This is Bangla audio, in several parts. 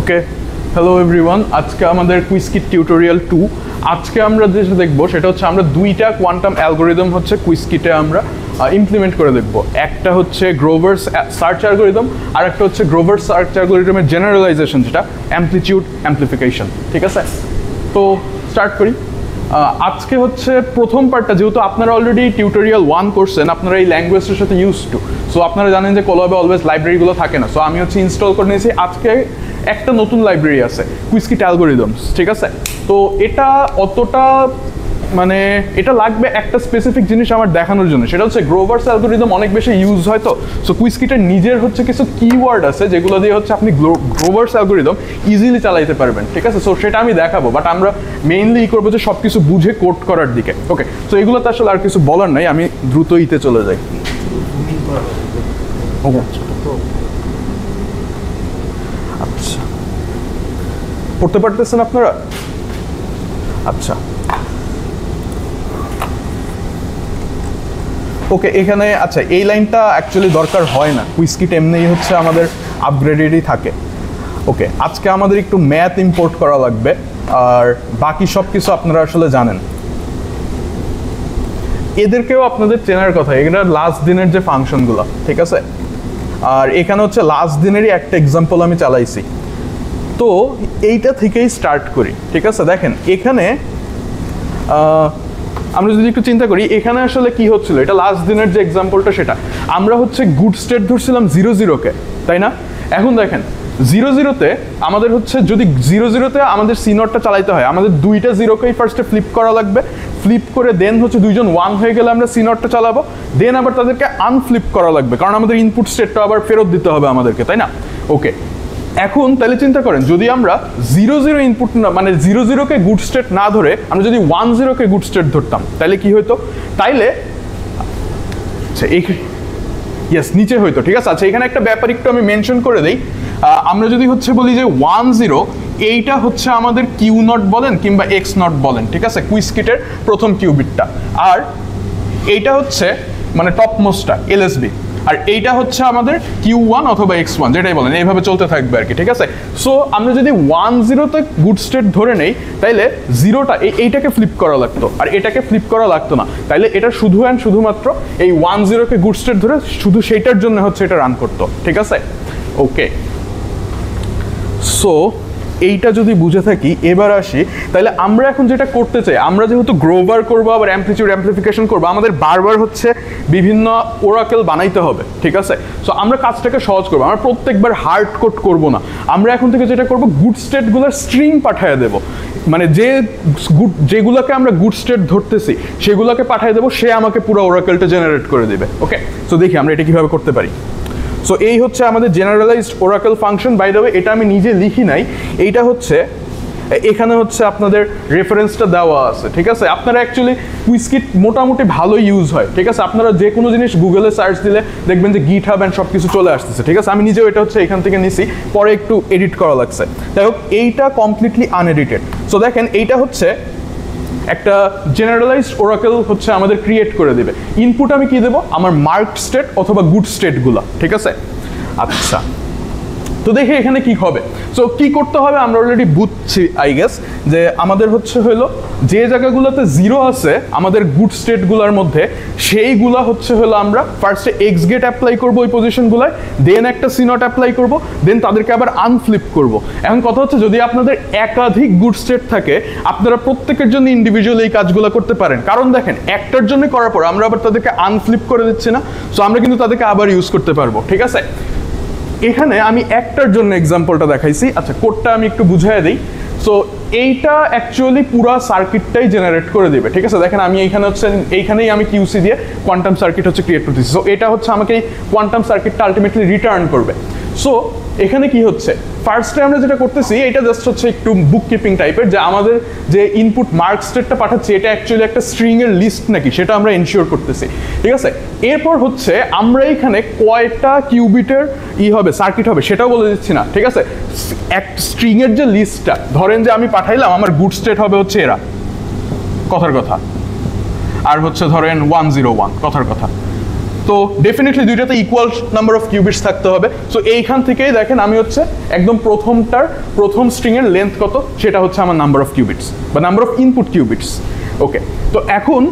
ওকে, হ্যালো এভরিওয়ান। আজকে আমাদের কুইজকিট টিউটোরিয়াল 2। আজকে আমরা যেটা দেখবো সেটা হচ্ছে আমরা দুইটা কোয়ান্টাম অ্যালগোরিদম হচ্ছে কুইজকিটে আমরা ইমপ্লিমেন্ট করে দেখবো। একটা হচ্ছে গ্রোভার সার্চ অ্যালগোরিদম, আর একটা হচ্ছে গ্রোভার সার্চ অ্যালগোরিদমের জেনারেলাইজেশন, যেটা অ্যামপ্লিটিউড অ্যামপ্লিফিকেশন। ঠিক আছে, তো স্টার্ট করি। আজকে হচ্ছে প্রথম পার্টটা, যেহেতু আপনারা অলরেডি টিউটোরিয়াল 1 করছেন, আপনারা এই ল্যাঙ্গুয়েজটার সাথে ইউজ টু, সো আপনারা জানেন যে কোলাবে অলওয়েজ লাইব্রেরিগুলো থাকে না। সো আমি হচ্ছে ইনস্টল করে নিয়েছি। আজকে একটা নতুন লাইব্রেরি আছে, কুইজকিট অ্যালগোরিদমস। ঠিক আছে, তো এটা অতটা মানে এটা লাগবে একটা স্পেসিফিক জিনিস আমার দেখানোর জন্য, সেটা হচ্ছে গ্রোভার্স অ্যালগোরিদম অনেক বেশি ইউজ হয়। তো সো কুইজকিটের নিজের হচ্ছে কিছু কিওয়ার্ড আছে যেগুলো দিয়ে হচ্ছে আপনি গ্রোভার্স অ্যালগোরিদম ইজিলি চালাইতে পারবেন। ঠিক আছে, সো সেটা আমি দেখাবো, বাট আমরা মেইনলি ই করবো যে সব কিছু বুঝে কোড করার দিকে। ওকে, সো এগুলোতে আসলে আর কিছু বলার নাই, আমি দ্রুত ইতে চলে যাই। আচ্ছা, পড়তে পারতেছেন আপনারা? আচ্ছা, ওকে, এখানে আচ্ছা এই লাইনটা অ্যাকচুয়ালি দরকার হয় না, কুইজকিট এমনিই হচ্ছে আমাদের আপগ্রেডেডই থাকে। ওকে, আজকে আমাদের একটু ম্যাথ ইম্পোর্ট করা লাগবে, আর বাকি সব কিছু আপনারা আসলে জানেন। এদেরকেও আপনাদের চেনার কথা, এগুলো লাস্ট দিনের যে ফাংশনগুলো। ঠিক আছে, আর এখানে হচ্ছে লাস্ট দিনেরই একটা এক্সাম্পল আমি চালাইছি। তো এইটা থেকেই স্টার্ট করি। ঠিক আছে, দেখেন এখানে আমরা যদি একটু চিন্তা করি, এখানে আসলে কি হচ্ছিল, এটা লাস্ট দিনের যে এক্সাম্পলটা, সেটা আমরা হচ্ছে গুড স্টেট ধরছিলাম 0-0-কে, তাই না? এখন দেখেন 0-0-তে আমাদের হচ্ছে, যদি 0-0-তে আমাদের সি নটটা চালাইতে হয়, আমাদের দুইটা জিরোকেই ফার্স্টে ফ্লিপ করা লাগবে। ফ্লিপ করে দেন হচ্ছে দুইজন 1 হয়ে গেলে আমরা সি নটটা চালাবো। দেন আবার তাদেরকে আনফ্লিপ করা লাগবে, কারণ আমাদের ইনপুট স্টেটটা আবার ফেরত দিতে হবে আমাদেরকে, তাই না? ওকে, এখন তাহলে চিন্তা করেন, যদি আমরা 0-0 ইনপুট না, মানে 0-0-কে গুড স্টেট না ধরে আমরা যদি 1-0-কে গুড স্টেট ধরতাম, তাহলে কি হইতো? তাইলে আচ্ছা ইয়েস, নিচে হইতো। ঠিক আছে, আচ্ছা এখানে একটা ব্যাপার একটু আমি মেনশন করে দেই। আমরা যদি হচ্ছে বলি যে 1-0, এইটা হচ্ছে আমাদের কিউ নট বলেন কিংবা এক্স নট বলেন। ঠিক আছে, কুইজকিটের প্রথম কিউবিটটা, আর এইটা হচ্ছে মানে টপ মোস্টটা এলএসবি, আর এইটা হচ্ছে আমাদের Q1 অথবা X1, যেটাই বলেন, এইভাবে চলতে থাকবে আর কি। ঠিক আছে, সো আমরা যদি 1-0-তে গুড স্টেট ধরে নেই, তাইলে জিরোটা এইটাকে ফ্লিপ করা লাগতো, আর এটাকে ফ্লিপ করা লাগতো না। তাইলে এটা শুধু অ্যান্ড শুধুমাত্র এই 1-0-কে গুড স্টেট ধরে শুধু সেইটার জন্য হচ্ছে এটা রান করতো। ঠিক আছে, ওকে, সো এইটা যদি বুঝে থাকি, এবার আসি তাহলে আমরা এখন যেটা করতে চাই, আমরা যেহেতু গ্রোভার করবো আবার অ্যামপ্লিটিউড অ্যামপ্লিফিকেশন করবো, আমাদের বারবার হচ্ছে বিভিন্ন ওরাকেল বানাইতে হবে। ঠিক আছে, সো আমরা কাজটাকে সহজ করবো, আমরা প্রত্যেকবার হার্ড কোড করবো না। আমরা এখন থেকে যেটা করবো, গুড স্টেটগুলোর স্ট্রিং পাঠিয়ে দেবো, মানে যেগুলোকে আমরা গুড স্টেট ধরতেছি সেগুলোকে পাঠিয়ে দেবো, সে আমাকে পুরো ওরাকেলটা জেনারেট করে দেবে। ওকে, সো দেখি আমরা এটা কিভাবে করতে পারি। সো এই হচ্ছে আমাদের generalised oracle function. By the way, এটা আমি নিজে লিখি নাই, এইটা হচ্ছে এখানে হচ্ছে আপনাদের রেফারেন্সটা দেওয়া আছে। ঠিক আছে, আপনারা অ্যাকচুয়ালি কুইজকিট মোটামুটি ভালো ইউজ হয়। ঠিক আছে, আপনারা যে কোনো জিনিস গুগলে সার্চ দিলে দেখবেন যে গিটহাব অ্যান্ড সব কিছু চলে আসতেছে। ঠিক আছে, আমি নিজেও এটা হচ্ছে এখান থেকে নিছি, পরে একটু এডিট করা লাগছে। যাই হোক, এইটা কমপ্লিটলি আনএডিটেড। সো দেখেন, এইটা হচ্ছে একটা জেনারেলাইজড ওরাকেল হচ্ছে আমাদের ক্রিয়েট করে দেবে। ইনপুট আমি কি দেবো? আমার মার্কড স্টেট অথবা গুড স্টেটগুলো। ঠিক আছে, আচ্ছা তো দেখি এখানে কি হবে। সো কি করতে হবে আমরা অলরেডি বুঝছি আই গেস, যে আমাদের হচ্ছে হলো যে জায়গাগুলোতে 0 আছে আমাদের গুড স্টেটগুলোর মধ্যে, সেইগুলা হচ্ছে হলো আমরা ফার্স্টে এক্স গেট অ্যাপ্লাই করবো ওই পজিশনগুলোয়, দেন একটা সি নট অ্যাপ্লাই করবো, দেন তাদেরকে আবার আনফ্লিপ করবো। এখন কথা হচ্ছে, যদি আপনাদের একাধিক গুড স্টেট থাকে, আপনারা প্রত্যেকের জন্য ইন্ডিভিজুয়াল এই কাজগুলো করতে পারেন, কারণ দেখেন একটার জন্য করার পর আমরা আবার তাদেরকে আনফ্লিপ করে দিচ্ছি না, সো আমরা কিন্তু তাদেরকে আবার ইউজ করতে পারবো। ঠিক আছে, এখানে আমি একটার জন্য এক্সাম্পলটা দেখাইছি। আচ্ছা, কোডটা আমি একটু বুঝিয়ে দিই। সো এইটা অ্যাকচুয়ালি পুরো সার্কিটটাই জেনারেট করে দেবে। ঠিক আছে, দেখেন আমি এইখানে হচ্ছে এইখানেই আমি কিউসি দিয়ে কোয়ান্টাম সার্কিট হচ্ছে ক্রিয়েট করতেছি। সো এটা হচ্ছে আমাকে এই কোয়ান্টাম সার্কিটটা আলটিমেটলি রিটার্ন করবে। সো এখানে কি হচ্ছে, ফার্স্টে আমরা যেটা করতেছি, এটা জাস্ট হচ্ছে একটু বুক কিপিং টাইপের, যে আমাদের যে ইনপুট মার্ক স্টেটটা পাঠাচ্ছি এটা অ্যাকচুয়ালি একটা স্ট্রিং এর লিস্ট নাকি সেটা আমরা এনশিওর করতেছি। ঠিক আছে, এরপর হচ্ছে আমরা এখানে কয়টা কিউবিটের হবে সার্কিট হবে সেটাও বলে দিচ্ছি না। ঠিক আছে, এক স্ট্রিং এর যে লিস্টটা, ধরেন যে আমি পাঠাইলাম আমার গুড স্টেট হবে হচ্ছে এরা, কথার কথা, আর হচ্ছে ধরেন 101, কথার কথা। তো ডেফিনেটলি দুইটাতে ইকুয়াল নাম্বার অফ কিউবিটস থাকতে হবে। সো এইখান থেকেই দেখেন আমি হচ্ছে একদম প্রথম স্ট্রিংয়ের লেন্থ কত সেটা হচ্ছে আমার নাম্বার অফ কিউবিটস বা নাম্বার অফ ইনপুট কিউবিটস। ওকে, তো এখন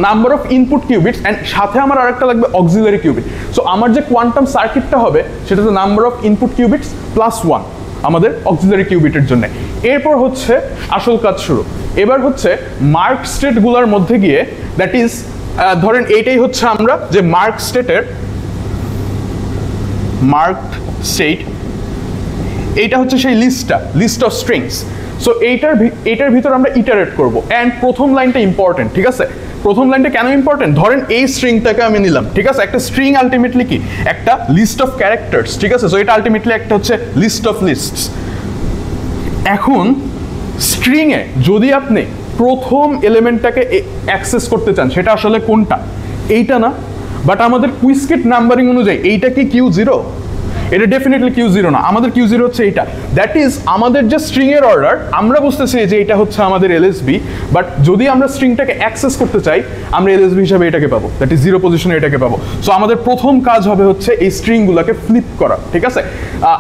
number of input cubits and সাথে আমার আরেকটা লাগবে অক্সিলারি কিউবিট। সো আমার যে কোয়ান্টাম সার্কিটটা হবে সেটা তো number of input cubits plus 1 আমাদের অক্সিলারি কিউবিটের জন্য। এরপর হচ্ছে আসল কাজ শুরু। এবার হচ্ছে মার্ক স্টেটগুলোর মধ্যে গিয়ে দ্যাট ইজ ধরেন এইটাই হচ্ছে আমরা যে মার্ক স্টেট, এইটা হচ্ছে সেই লিস্ট অফ স্ট্রিংস। সো এইটার ভিতর আমরা ইটারেট করব অ্যান্ড প্রথম লাইনটা ইম্পর্টেন্ট, ঠিক আছে? প্রথম লাইনটা কেন ইম্পর্টেন্ট? ধরেন এই স্ট্রিংটাকে আমি নিলাম, ঠিক আছে? একটা স্ট্রিং আলটিমেটলি কি একটা লিস্ট অফ ক্যারেক্টার্স, ঠিক আছে? সো এটা আলটিমেটলি একটা হচ্ছে লিস্ট অফ লিস্টস। এখন স্ট্রিংয়ে যদি আপনি প্রথম এলিমেন্টটাকে অ্যাক্সেস করতে চান সেটা আসলে কোনটা? এইটা না, বাট আমাদের কুইজকিট নাম্বারিং অনুযায়ী এইটা কি Q0? এটা ডেফিনেটলি Q0 না, আমাদের Q0 হচ্ছে এইটা। দ্যাট ইজ আমাদের যে স্ট্রিং এর অর্ডার আমরা বুঝতেছি যে এটা হচ্ছে আমাদের LSB, বাট যদি আমরা স্ট্রিংটাকে অ্যাক্সেস করতে চাই আমরা LSB হিসাবে এটাকে পাবো, দ্যাট ইজ 0 পজিশনে এটাকে পাবো। সো আমাদের প্রথম কাজ হবে হচ্ছে এই স্ট্রিংগুলোকে ফ্লিপ করা, ঠিক আছে?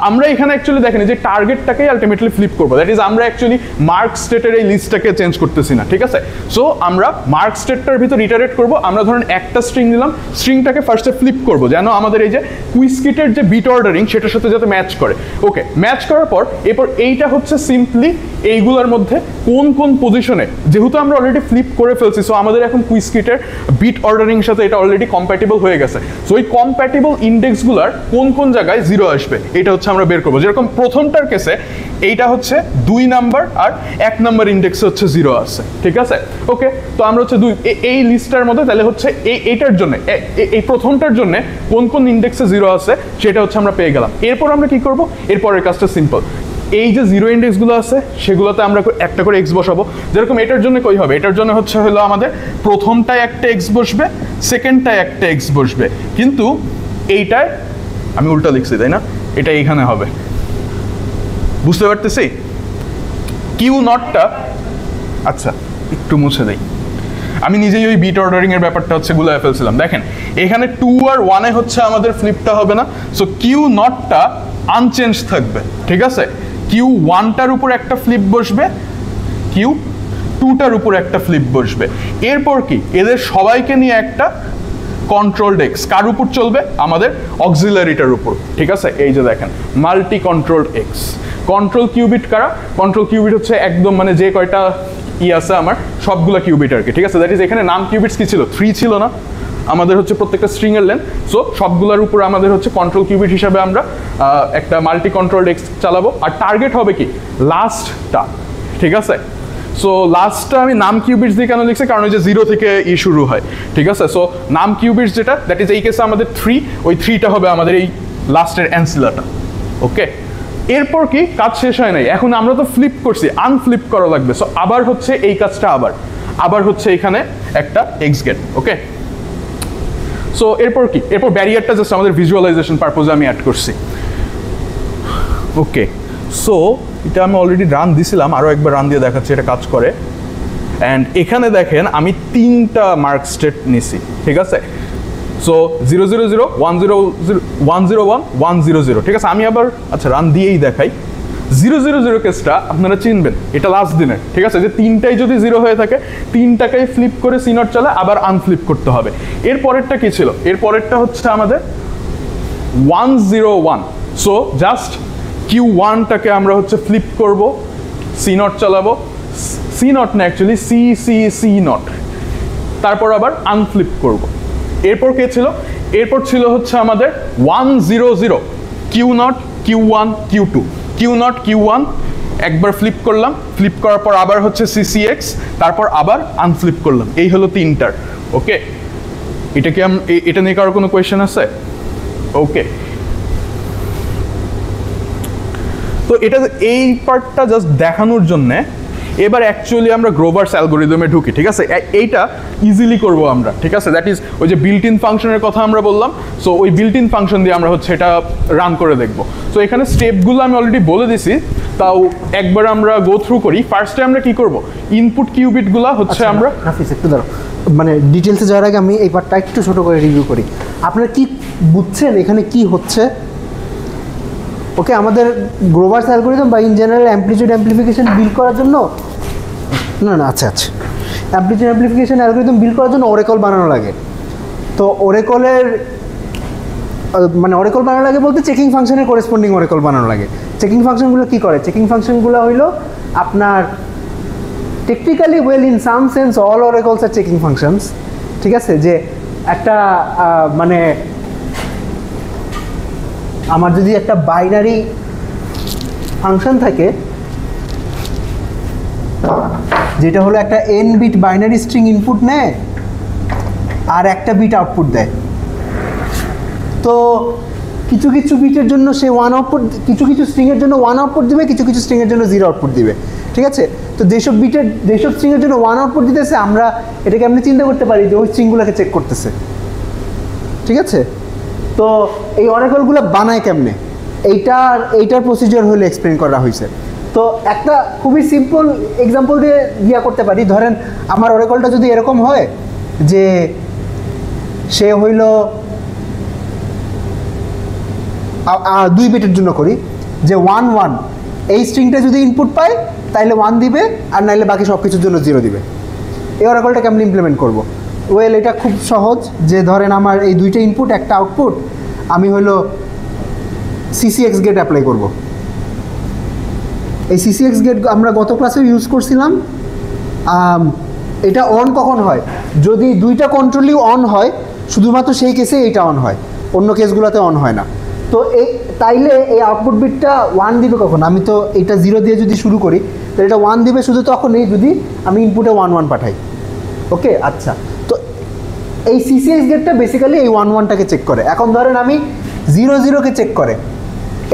আমরা এখানে অ্যাকচুয়ালি দেখেন যে টার্গেটটাকেই আলটিমেটলি ফ্লিপ করবো, দ্যাট ইজ আমরা অ্যাকচুয়ালি মার্ক স্টেটের এই লিস্টটাকে চেঞ্জ করতেছি না, ঠিক আছে? সো আমরা মার্ক স্টেটটার ভিতর ইটারেট করবো। আমরা ধরেন একটা স্ট্রিং নিলাম, স্ট্রিংটাকে ফার্স্টে ফ্লিপ করবো যেন আমাদের এই যে কুইজকিটের যে বিট অর্ডারিং সেটার সাথে যাতে ম্যাচ করে। ওকে, ম্যাচ করার পর এরপর এইটা হচ্ছে সিম্পলি এইগুলোর মধ্যে কোন কোন পজিশনে, যেহেতু আমরা অলরেডি ফ্লিপ করে ফেলছি সো আমাদের এখন কুইজকিটের বিট অর্ডারিং সাথে এটা অলরেডি কম্প্যাটিবল হয়ে গেছে। সো এই কম্প্যাটিবল ইন্ডেক্সগুলোর কোন কোন জায়গায় 0 আসবে এটা হচ্ছে আমরা বের করবো। যেরকম প্রথমটার কেসে এইটা হচ্ছে 2 নাম্বার আর 1 নাম্বার ইন্ডেক্সে হচ্ছে 0 আছে, ঠিক আছে? ওকে, তো আমরা হচ্ছে এই লিস্টটার মধ্যে তাহলে হচ্ছে এইটার জন্য এই প্রথমটার জন্য কোন কোন ইন্ডেক্সে 0 আছে সেটা হচ্ছে আমরা পেয়ে গেলাম। এরপর আমরা কি করব? এরপরের কাজটা সিম্পল, এই যে 0 ইন্ডেক্সগুলো আছে সেগুলোতে আমরা একটা করে এক্স বসাবো। যেরকম এটার জন্য কই হবে, এটার জন্য হচ্ছে হলো আমাদের প্রথমটায় একটা এক্স বসবে, সেকেন্ডটায় একটা এক্স বসবে, কিন্তু এইটায় আমি উল্টা লিখছি তাই না, এটা এইখানে হবে, বুঝতে পারতেছি? Q0টা আচ্ছা একটু মুছে দেই, আমি নিজেই ওই বিট অর্ডারিং এর ব্যাপারটা হচ্ছে গুলায় ফেলছিলাম। দেখেন এখানে 2 আর 1 হচ্ছে আমাদের ফ্লিপটা হবে না, সো Q0টা আনচেঞ্জ থাকবে, ঠিক আছে? Q1টার উপর একটা ফ্লিপ বসবে, Q2টার উপর একটা ফ্লিপ বসবে। এরপর কি এদের সবাইকে নিয়ে একটা কন্ট্রোলড এক্স কার উপর চলবে? আমাদের অক্সিলারিটার উপর, ঠিক আছে? এই যে দেখেন multi controlled x. Control cubit কারা? কন্ট্রোল কিউবিট হচ্ছে একদম মানে যে কয়টা আছে আমার সবগুলা কিউবিট আর কি, ঠিক আছে? দ্যাট ইজ এখানে নাম কিউবিটস কি ছিল? 3 ছিল না আমাদের হচ্ছে প্রত্যেকটা স্ট্রিং এর লেন্থ। সো সবগুলোর উপর আমাদের হচ্ছে কন্ট্রোল কিউবিট হিসাবে আমরা একটা মাল্টি কন্ট্রোলড এক্স চালাবো। আর টার্গেট হবে কি লাস্টটা, ঠিক আছে? সো লাস্টটা আমি নাম কিউবিটস দিয়ে কেন লিখছি? কারণ ওই যে 0 থেকে শুরু হয়, ঠিক আছে? সো নাম কিউবিটস যেটা দ্যাট ইজ এই কেসে আমাদের 3, ওই 3টা হবে আমাদের এই লাস্টের অ্যান্সিলারটা। ওকে, এরপর কি কাজ শেষ হয় নাই, এখন আমরা তো ফ্লিপ করছি, আনফ্লিপ করা লাগবে। সো আবার হচ্ছে এই কাজটা আবার হচ্ছে এখানে একটা এক্স গেট। ওকে, সো এরপর কি? এরপর ব্যারিয়ারটা জাস্ট আমাদের ভিজুয়ালাইজেশন পারপোজে আমি অ্যাড করছি। ওকে, সো এটা আমি অলরেডি রান দিছিলাম, আরও একবার রান দিয়ে দেখাচ্ছি এটা কাজ করে। অ্যান্ড এখানে দেখেন আমি 3টা মার্ক স্টেট নিছি, ঠিক আছে? সো 0 0 0 1 0 0 1 0 1 1 0 0, ঠিক আছে? আমি আবার আচ্ছা রান দিয়েই দেখাই। 0 0 0 কেসটা আপনারা চিনবেন, এটা লাস্ট দিনের, ঠিক আছে? যে 3টাই যদি 0 হয়ে থাকে 3টাকেই ফ্লিপ করে C0 চলে, আবার আনফ্লিপ করতে হবে। এর পরেরটা কি ছিল? এর পরেরটা হচ্ছে আমাদের 1 0 1। সো জাস্ট Q1টাকে আমরা হচ্ছে ফ্লিপ করব, C0 চালাবো, C0 না অ্যাকচুয়ালি C0, তারপর আবার আনফ্লিপ করব। এরপর কে ছিল? এরপর ছিল হচ্ছে আমাদের 1 0 0 Q0 Q1 Q2, Q0 Q1 একবার ফ্লিপ করলাম, ফ্লিপ করার পর আবার হচ্ছে CCX, তারপর আবার আনফ্লিপ করলাম। এই হলো 3টার। ওকে, এটা কি এটা নিয়ে কারো কোনো কোয়েশ্চেন আছে? ওকে, তো এটা এই পার্টটা জাস্ট দেখানোর জন্যে এবার অ্যাকচুয়ালি আমরা গ্রোভারস অ্যালগোরিদমে ঢুকি, ঠিক আছে? এইটা ইজিলি করব আমরা, ঠিক আছে? দ্যাট ইজ ওই যে বিল্ট ইন ফাংশনের কথা আমরা বললাম, সো ওই বিল্ট ইন ফাংশন দিয়ে আমরা হচ্ছে এটা রান করে দেখব। সো এখানে স্টেপগুলো আমি অলরেডি বলে দিছি, তাও একবার আমরা গো থ্রু করি। ফার্স্টে আমরা কি করব? ইনপুট কিউবিটগুলো হচ্ছে আমরা হাফিজ একটু দাঁড়াও, মানে ডিটেলসে যাওয়ার আগে আমি এই পার্টটা একটু ছোটো করে রিভিউ করি। আপনারা কি বুঝছেন এখানে কি হচ্ছে? ওকে, আমাদের গ্রোভারস অ্যালগরিদম বা in general amplitude amplification build করার জন্য না আচ্ছা অ্যাম্পলিটিউড অ্যাম্প্লিফিকেশন অ্যালগরিদম বিল্ড করার জন্য ওরেকল বানানো লাগে। তো ওরেকলের মানে ওরেকল বানানো লাগে বলতে চেকিং ফাংশনের করেসপন্ডিং ওরেকল বানানো লাগে। চেকিং ফাংশনগুলো কী করে? চেকিং ফাংশনগুলো হইলো আপনার technically well in some sense all oracles আর চেকিং ফাংশনস, ঠিক আছে? যে একটা মানে আমার যদি একটা বাইনারি ফাংশন থাকে যেটা হলো একটা n bit binary string input নেয় আর একটা বিট আউটপুট দেয়, তো কিছু কিছু বিটের জন্য সে 1 আউটপুট, কিছু কিছু স্ট্রিংয়ের জন্য 1 আউটপুট দিবে, কিছু কিছু স্ট্রিংয়ের জন্য 0 আউটপুট দিবে, ঠিক আছে? তো যেসব স্ট্রিংয়ের জন্য 1 আউটপুট দিতেছে আমরা এটাকে আপনি চিন্তা করতে পারি যে ওই স্ট্রিংগুলোকে চেক করতেছে, ঠিক আছে? তো এই অরেকলগুলো বানায় কেমনে, এইটার প্রসিজার হলে এক্সপ্লেন করা হয়েছে। তো একটা খুবই সিম্পল এক্সাম্পল দিয়ে করতে পারি। ধরেন আমার অরেকলটা যদি এরকম হয় যে সে হইল 2 বিটের জন্য করি, যে 1 1 এই স্ট্রিংটা যদি ইনপুট পায় তাইলে 1 দিবে, আর নাইলে বাকি সব কিছুর জন্য 0 দিবে। এই অরেকলটা কেমন ইমপ্লিমেন্ট করব? ওয়েল, এটা খুব সহজ। যে ধরেন আমার এই দুইটা ইনপুট একটা আউটপুট, আমি হলো সিসিএক্স গেট অ্যাপ্লাই করব। এই সিসিএক্স গেট আমরা গত ক্লাসেও ইউজ করছিলাম। এটা অন কখন হয়? যদি দুইটা কন্ট্রোলই অন হয়, শুধুমাত্র সেই কেসে এইটা অন হয়, অন্য কেসগুলোতে অন হয় না। তো তাইলে এই আউটপুট বিটটা 1 দিবে কখন? আমি তো এটা 0 দিয়ে যদি শুরু করি তো এটা 1 দিবে শুধু তখনই যদি আমি ইনপুটে 1 1 পাঠাই। ওকে, আচ্ছা। তো এই সিসিএক্স গেটটা বেসিক্যালি এই 1 1টাকে চেক করে। এখন ধরেন আমি 0 0কে চেক করে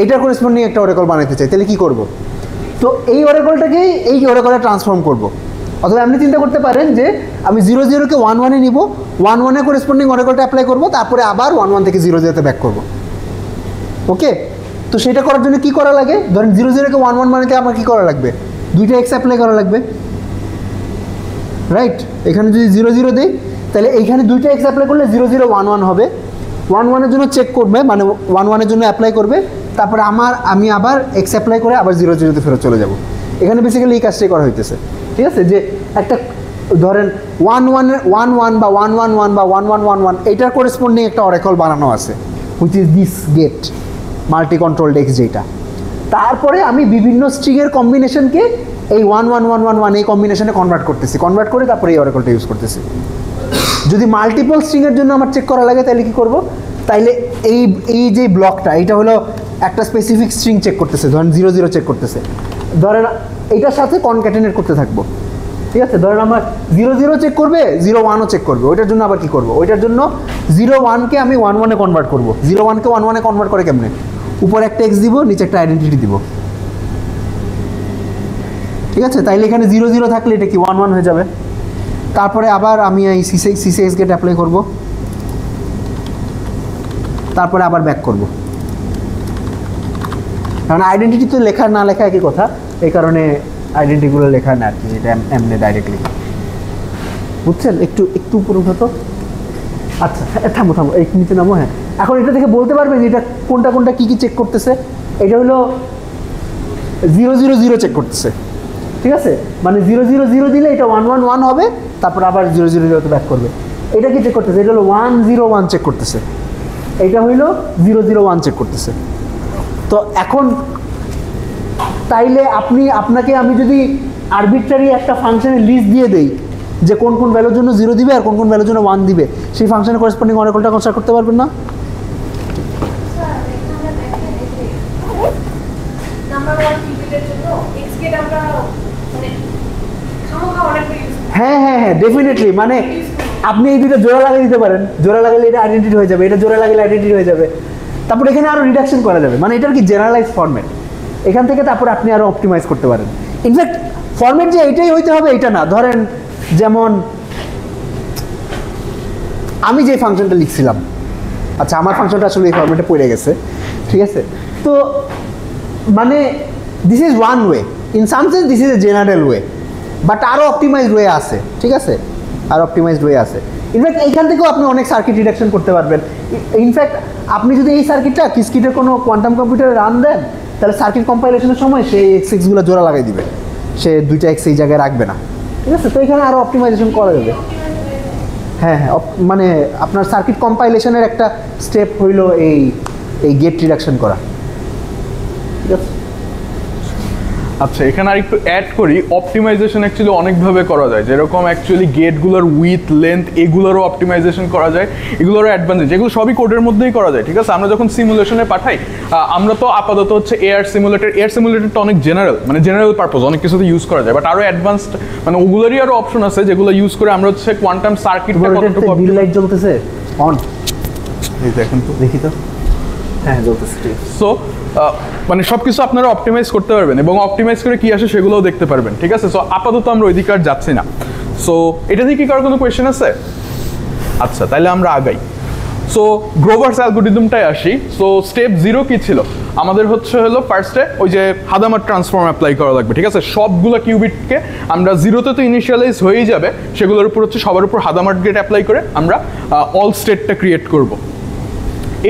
এইটার করেসপন্ডিং একটা অরেকল বানাতে চাই, তাহলে কী করব? তো এই অরেকলটাকেই এই অরেকলে ট্রান্সফর্ম করব। অথবা আপনি চিন্তা করতে পারেন যে আমি 0 0কে 1 1-এ নিব, 1 1-এ করেসপন্ডিং অরেকলটা অ্যাপ্লাই করব, তারপরে আবার 1 1 থেকে 0 0-তে ব্যাক করব। ওকে, তো সেটা করার জন্য কি করা লাগে? ধরেন 0 0কে 1 1 বানাতে আমার কী করা লাগবে? দুইটা এক্স অ্যাপ্লাই করা লাগবে, রাইট? এখানে যদি 0 0 দেই তাহলে এইখানে দুইটা এক্স অ্যাপ্লাই করলে 0 0 1 1 হবে। 1 1-এর জন্য চেক করবে, মানে 1 1-এর জন্য অ্যাপ্লাই করবে, তারপরে আমি আবার এক্স অ্যাপ্লাই করে আবার 0 0-তে ফেরত চলে যাব। এখানে বেসিক্যালি এই কাজটাই করা হইতেছে, ঠিক আছে? যে একটা ধরেন 1 1 1 বা 1 1 1 বা 1 1 1 1 এইটার করেসপন্ডিং একটা অরেকল বানানো আছে, which is this gate multi controlled x, যেটা তারপরে আমি বিভিন্ন স্ট্রিংয়ের কম্বিনেশনকে এই 1 1 1 1 1 এই কম্বিনেশনে কনভার্ট করে তারপরে এই অরেকলটা ইউজ করতেছি। যদি মাল্টিপল স্ট্রিংয়ের জন্য আমার চেক করা লাগে তাহলে কি করব? তাইলে এই যে ব্লকটা, এটা হলো একটা স্পেসিফিক স্ট্রিং চেক করতেছে, ধরেন 0 0 চেক করতেছে, ধরেন এইটার সাথে কনক্যাটেনেট করতে থাকবো, ঠিক আছে? ধরেন আমার 0 0 চেক করবে, 0 1ও চেক করবে, ওইটার জন্য আবার কি করব? ওইটার জন্য 0 1-কে আমি 1 1-এ কনভার্ট করব। 0 1-কে 1 1-এ কনভার্ট করে কেমনে? উপরে একটা এক্স দিব, নিচে একটা আইডেন্টিটি দিব, ঠিক আছে? তাইলে এখানে 0 0 থাকলে এটা কি 1 1 হয়ে যাবে। তারপরে আবার আমি এই সিসিএক্স গেট অ্যাপ্লাই করব, তারপরে আবার ব্যাক করব। কারণ আইডেন্টিটি তো লেখা না লেখা একই কথা, এই কারণে আইডেন্টিটিগুলো লেখা না আর কি, এটা এমনি ডাইরেক্টলি, বুঝছেন? একটু উপরে উঠো। আচ্ছা, থামো এই নিচে নামো। হ্যাঁ, এখন এটা দেখে বলতে পারবে যে এটা কোনটা কী চেক করতেছে? এটা হলো 0 0 0 চেক করতেছে, ঠিক আছে? মানে 0 0 0 দিলে এটা 1 1 1 হবে, তারপর আবার 0 0 0-তে ব্যাক করবে। এটা কি চেক করতেছে? এটা হলো 1 0 1 চেক করতেছে, এটা হইলো 0 0 1 চেক করতেছে। তো এখন তাইলে আপনাকে আমি যদি আরবিট্রারি একটা ফাংশনের লিস্ট দিয়ে দেই যে কোন কোন ভ্যালুর জন্য 0 দিবে আর কোন কোন ভ্যালুর জন্য 1 দিবে, সেই ফাংশনের করেসপন্ডিং অরেকলটা কনস্ট্রাক্ট করতে পারবেন না? হ্যাঁ, ডেফিনেটলি। মানে আপনি এই দুটো জোড়া লাগিয়ে দিতে পারেন, জোড়া লাগালে এটা আইডেন্টিটি হয়ে যাবে, এটা জোড়া লাগালে আইডেন্টিটি হয়ে যাবে। তারপর এখানে আরও রিডাকশন করা যাবে, মানে এটার কি জেনারেলাইজ ফরম্যাট, এখান থেকে তারপরে আপনি আরও অপটিমাইজ করতে পারেন। ইনফ্যাক্ট ফরম্যাট যে এইটাই হইতে হবে এটা না। ধরেন যেমন আমি যে ফাংশনটা লিখছিলাম, আচ্ছা আমার ফাংশনটা আসলে এই ফরম্যাটে পড়ে গেছে, ঠিক আছে? তো মানে this is one way, in some sense this is a general way, but আরও অপটিমাইজড ওয়ে আছে, ঠিক আছে? আর অপটিমাইজড ওয়ে আছে। ইনফ্যাক্ট এইখান থেকেও আপনি অনেক সার্কিট রিডাকশন করতে পারবেন। ইনফ্যাক্ট আপনি যদি এই সার্কিটটা কিসকিটের কোনো কোয়ান্টাম কম্পিউটারে রান দেন, তাহলে সার্কিট কম্পাইলেশনের সময় সেই এক্সগুলো জোড়া লাগাই দিবে, সে দুইটা এক্স এই জায়গায় রাখবে না, ঠিক আছে? তো এখানে আরও অপটিমাইজেশন করা যাবে। হ্যাঁ হ্যাঁ, মানে আপনার সার্কিট কম্পাইলেশনের একটা স্টেপ হইল এই গেট রিডাকশন করা, ঠিক আছে? আচ্ছা, এখানে আর একটু অ্যাড করি, অপটিমাইজেশন অ্যাকচুয়ালি অনেকভাবে করা যায়, যেরকম অ্যাকচুয়ালি গেটগুলোর উইথ লেন্থ এগুলোরও অপটিমাইজেশন করা যায়, এগুলোরও অ্যাডভান্টেজ, এগুলো সবই কোডের মধ্যেই করা যায়, ঠিক আছে? আমরা যখন সিমুলেশনে পাঠাই, আমরা তো আপাতত হচ্ছে এয়ার সিমুলেটরটা অনেক জেনারেল, মানে জেনারেল পারপোজ, অনেক কিছুতে ইউজ করা যায়, বাট আরও অ্যাডভান্সড মানে ওগুলোরই আরও অপশন আছে যেগুলো ইউজ করে আমরা হচ্ছে কোয়ান্টাম সার্কিটটা কতটুকু বিল লাইট জ্বলতেছে অন, এই দেখেন তো, দেখি তো, হ্যাঁ জ্বলতেছে। সো মানে সব কিছু আপনারা অপটিমাইজ করতে পারবেন এবং অপটিমাইজ করে কি আসে সেগুলোও দেখতে পারবেন, ঠিক আছে? সো আপাতত আমরা ওই দিকে আর যাচ্ছি না। সো এটা দিয়ে কি কারোর কোনো কোয়েশ্চেন আছে? আচ্ছা, তাহলে আমরা আগাই। সো গ্রোভারস অ্যালগরিদমটাই আসি। সো স্টেপ 0 কি ছিল আমাদের? হলো ফার্স্টে ওই যে হাদামার ট্রান্সফর্ম অ্যাপ্লাই করা লাগবে, ঠিক আছে? সবগুলো কিউবিটকে আমরা 0তে তো ইনিশিয়ালাইজ হয়েই যাবে, সেগুলোর উপর হচ্ছে সবার উপর হাদামার গেট অ্যাপ্লাই করে আমরা অল স্টেটটা ক্রিয়েট করব।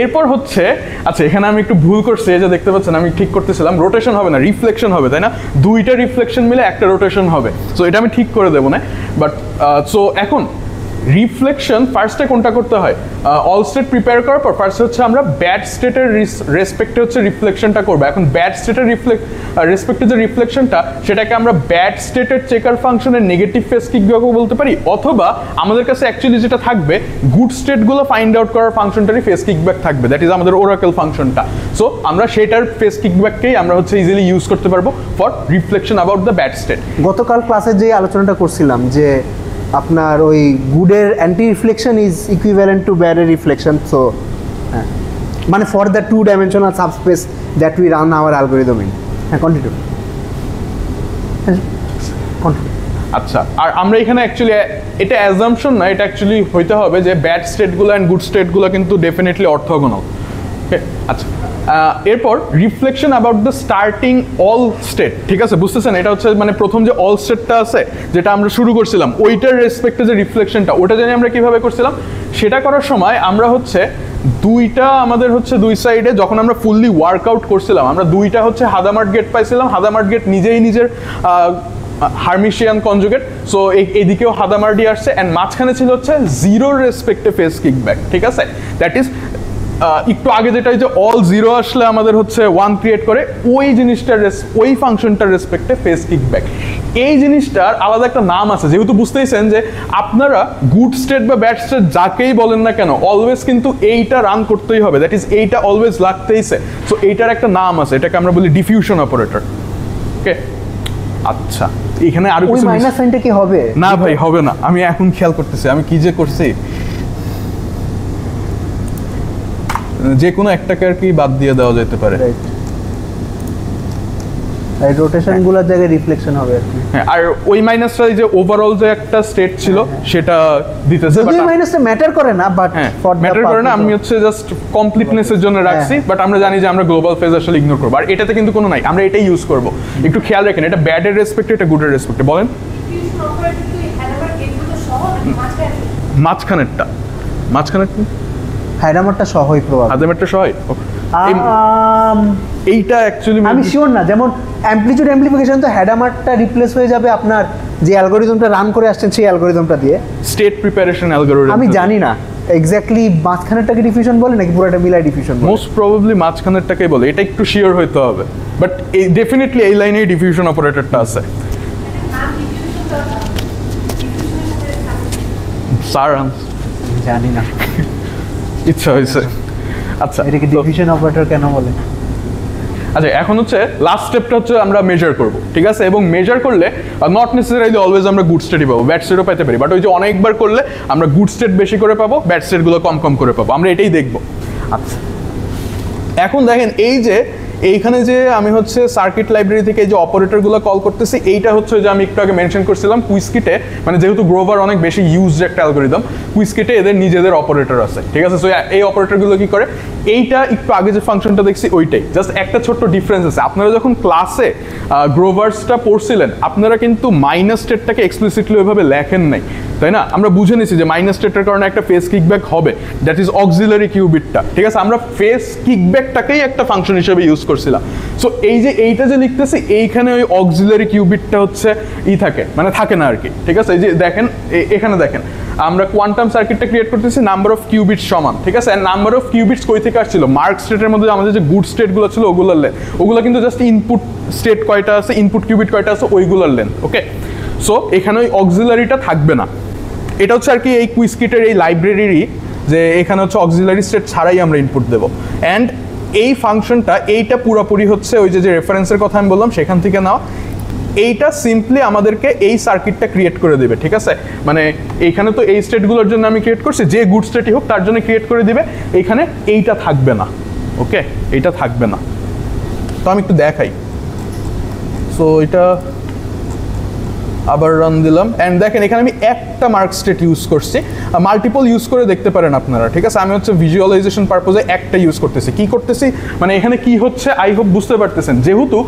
এরপর হচ্ছে, আচ্ছা এখানে আমি একটু ভুল করছি, এই যে দেখতে পাচ্ছেন আমি ঠিক করতেছিলাম, রোটেশন হবে না, রিফ্লেকশন হবে, তাই না? দুইটা রিফ্লেকশন মিলে একটা রোটেশন হবে, সো এটা আমি ঠিক করে দেবো না। বাট সো এখন রিফ্লেকশন ফার্স্টে কোনটা করতে হয়? অল স্টেট প্রিপেয়ার করার পর ফার্স্ট হচ্ছে আমরা ব্যাড স্টেটের রেসপেক্টে হচ্ছে রিফ্লেকশনটা করবো। এখন ব্যাড স্টেটের রেসপেক্টে যে রিফ্লেকশনটা, সেটাকে আমরা ব্যাড স্টেটের চেকার ফাংশনের নেগেটিভ ফেস কিকব্যাকও বলতে পারি, অথবা আমাদের কাছে অ্যাকচুয়ালি যেটা থাকবে গুড স্টেটগুলো ফাইন্ড আউট করার ফাংশনটারই ফেস কিকব্যাক থাকবে, দ্যাট ইজ আমাদের ওরাকেল ফাংশনটা। সো আমরা সেটার ফেস কিকব্যাককেই আমরা হচ্ছে ইজিলি ইউজ করতে পারবো for reflection about the bad state. গতকাল ক্লাসে যে আলোচনাটা করছিলাম যে আপনার ওই গুডের anti reflection is equivalent to ব্যাডের রিফ্লেকশন, সো হ্যাঁ, মানে for the 2 dimensional subspace that we ran our algorithm in. হ্যাঁ, কন্টিনিউ। আচ্ছা, আর আমরা এখানে অ্যাকচুয়ালি এটা অ্যাজাম্পশন না, এটা অ্যাকচুয়ালি হইতে হবে যে ব্যাড স্টেটগুলো অ্যান্ড গুড স্টেটগুলো কিন্তু ডেফিনেটলি অর্থোগোনাল। ওকে, আচ্ছা এরপর reflection about the starting all state, ঠিক আছে? বুঝতেছেন, এটা হচ্ছে মানে প্রথম যে অল স্টেটটা আছে যেটা আমরা শুরু করছিলাম, ওইটার রেসপেক্টে যে রিফ্লেকশনটা, ওটা জানি আমরা কিভাবে করছিলাম। সেটা করার সময় আমরা হচ্ছে দুইটা আমাদের হচ্ছে দুই সাইডে যখন আমরা ফুললি ওয়ার্কআউট করছিলাম, আমরা দুইটা হচ্ছে হাদামার্ট গেট পাইছিলাম। হাদামার্ট গেট নিজেই নিজের হার্মিশিয়ান কনজুগেট, সো এইদিকেও হাদামার্ডি আসছে, অ্যান্ড মাঝখানে ছিল হচ্ছে 0 রেসপেক্টে ফেস কিকব্যাক, ঠিক আছে? দ্যাট ইজ একটু আগে যেটা যে অল 0 আসলে আমাদের হচ্ছে 1 ক্রিয়েট করে, ওই জিনিসটার ওই ফাংশনটার রেসপেক্টে ফেস কিকব্যাক। এই জিনিসটার আলাদা একটা নাম আছে, যেহেতু বুঝতেইছেন যে আপনারা গুড স্টেট বা ব্যাড স্টেট যাকেই বলেন না কেন, অলওয়েজ কিন্তু এইটা রান করতেই হবে, দ্যাট ইজ এইটা অলওয়েজ লাগতেইছে। সো এইটার একটা নাম আছে, এটাকে আমরা বলি ডিফিউশন অপারেটর। ওকে, আচ্ছা এখানে আরো কিছু মাইনাস সাইনটা কি হবে? না ভাই, হবে না, আমি এখন খেয়াল করতেছি আমি কি যে করছি, যে কোনো একটাকে আর কি বাদ দিয়ে দেওয়া যেতে পারে। এই রোটেশনগুলোর জায়গায় রিফ্লেকশন হবে আর কি। হ্যাঁ, আর ওই মাইনাসটা যে ওভারঅল যে একটা স্টেট ছিল সেটা দিতেছে, যদি মাইনাসটা ম্যাটার করে না, বাট ফর ম্যাটার করে না, আমি হচ্ছে জাস্ট কমপ্লিটনেসের জন্য রাখছি। বাট আমরা জানি যে আমরা গ্লোবাল ফেজ আসলে ইগনোর করব, আর এটাতে কিন্তু কোনো নাই, আমরা এটাই ইউজ করব। একটু খেয়াল রাখেন, এটা ব্যাডের রেসপেক্টে, এটা গুডের রেসপেক্টে। বলেন মাঝখানেরটা, হাইডামারটা সহই প্রবাবলি, হাদামারটা সহায়। এইটা অ্যাকচুয়ালি আমি শিওর না, যেমন অ্যামপ্লিটিউড অ্যামপ্লিফিকেশন তো হ্যাডামারটা রিপ্লেস হয়ে যাবে আপনার যে অ্যালগরিদমটা রান করে আসছেন সেই অ্যালগরিদমটা দিয়ে, স্টেট প্রিপারেশন অ্যালগরিদম। আমি জানি না এক্স্যাক্টলি মাঝখানেরটাকে ডিফিউশন বলে নাকি পুরোটা মিলাই ডিফিউশন বলে। মোস্ট প্রবাবলি মাঝখানেরটাকেই বলে, এটা একটু শিওর হইতে হবে, বাট এই ডেফিনেটলি এই লাইনেই ডিফিউশন অপারেটরটা আছে। স্যার জানি না, ইচ্ছা হয়েছে। আচ্ছা, এটাকে ডিফিউশন অপারেটর কেন বলে? আচ্ছা, এখন হচ্ছে লাস্ট স্টেপটা হচ্ছে আমরা মেজার করব, ঠিক আছে? এবং মেজার করলে নট নেসেসারিলি অলওয়েজ আমরা গুড স্টেটই পাবো, ব্যাড স্টেটও পাইতে পারি, বাট ওই যে অনেকবার করলে আমরা গুড স্টেট বেশি করে পাবো, ব্যাড স্টেটগুলো কম কম করে পাবো, আমরা এটাই দেখবো। আচ্ছা, এখন দেখেন এই যে এইখানে যে আমি হচ্ছে সার্কিট লাইব্রেরি থেকে এই যে অপারেটরগুলো কল করতেছি, এইটা হচ্ছে যে আমি একটু আগে মেনশন করছিলাম কুইজকিটে, মানে যেহেতু গ্রোভার অনেক বেশি ইউজড একটা অ্যালগরিদম, কুইজকিটে এদের নিজেদের অপারেটর আছে, ঠিক আছে? সো এই অপারেটরগুলো কি করে, এইটা একটু আগে যে ফাংশনটা দেখছি ওইটাই, জাস্ট একটা ছোট্ট ডিফারেন্স আছে। আপনারা যখন ক্লাসে গ্রোভার্সটা পড়ছিলেন, আপনারা কিন্তু মাইনাস স্টেটটাকে এক্সপ্লিসিটলি ওইভাবে লেখেন নাই, তাই না? আমরা বুঝে নিছি যে মাইনাস স্টেটের কারণে একটা ফেস কিকব্যাক হবে, দ্যাট ইজ অক্সিলারি কিউবিটটা, ঠিক আছে? আমরা ফেস কিকব্যাকটাকেই একটা ফাংশন হিসেবে ইউজ করছিলাম। সো এই যে এইটা যে লিখতেছি, এইখানে ওই অক্সিলারি কিউবিটটা হচ্ছে থাকে, মানে থাকে না আর কি, ঠিক আছে? এই যে দেখেন, এখানে দেখেন আমরা কোয়ান্টাম সার্কিটটা ক্রিয়েট করতেছি নাম্বার অফ কিউবিটস সমান, ঠিক আছে? নাম্বার অফ কিউবিটস কই থেকে আসছিল? মার্ক স্টেটের মধ্যে আমাদের যে গুড স্টেটগুলো ছিল ওগুলোর লেন্থ, ওগুলো কিন্তু জাস্ট ইনপুট স্টেট কয়টা আছে, ইনপুট কিউবিট কয়টা আছে ওইগুলোর লেন্থ, ওকে? সো এখানে ওই অক্সিলারিটা থাকবে না। এটা হচ্ছে আর কি এই কুইজকিটের এই লাইব্রেরিরই, যে এখানে হচ্ছে অক্সিলারি স্টেট ছাড়াই আমরা ইনপুট দেবো। অ্যান্ড এই ফাংশনটা এইটা পুরোপুরি হচ্ছে ওই যে রেফারেন্সের কথা আমি বললাম সেখান থেকে নাও। এইটা সিম্পলি আমাদেরকে এই সার্কিটটা ক্রিয়েট করে দেবে, ঠিক আছে? মানে এইখানে তো এই স্টেটগুলোর জন্য আমি ক্রিয়েট করছি, যে গুড স্টেটই হোক তার জন্য ক্রিয়েট করে দিবে। এইখানে এইটা থাকবে না, ওকে? এইটা থাকবে না। তো আমি একটু দেখাই। সো এটা আবার রান দিলাম, অ্যান্ড দেখেন এখানে আমি একটা মার্ক স্টেট ইউজ করছি, মাল্টিপল ইউজ করে দেখতে পারেন আপনারা, ঠিক আছে? আমি হচ্ছে ভিজুয়ালাইজেশন পারপোজে একটা ইউজ করতেছি। কি করতেছি মানে এখানে কি হচ্ছে, আই হোপ বুঝতে পারতেছেন। যেহেতু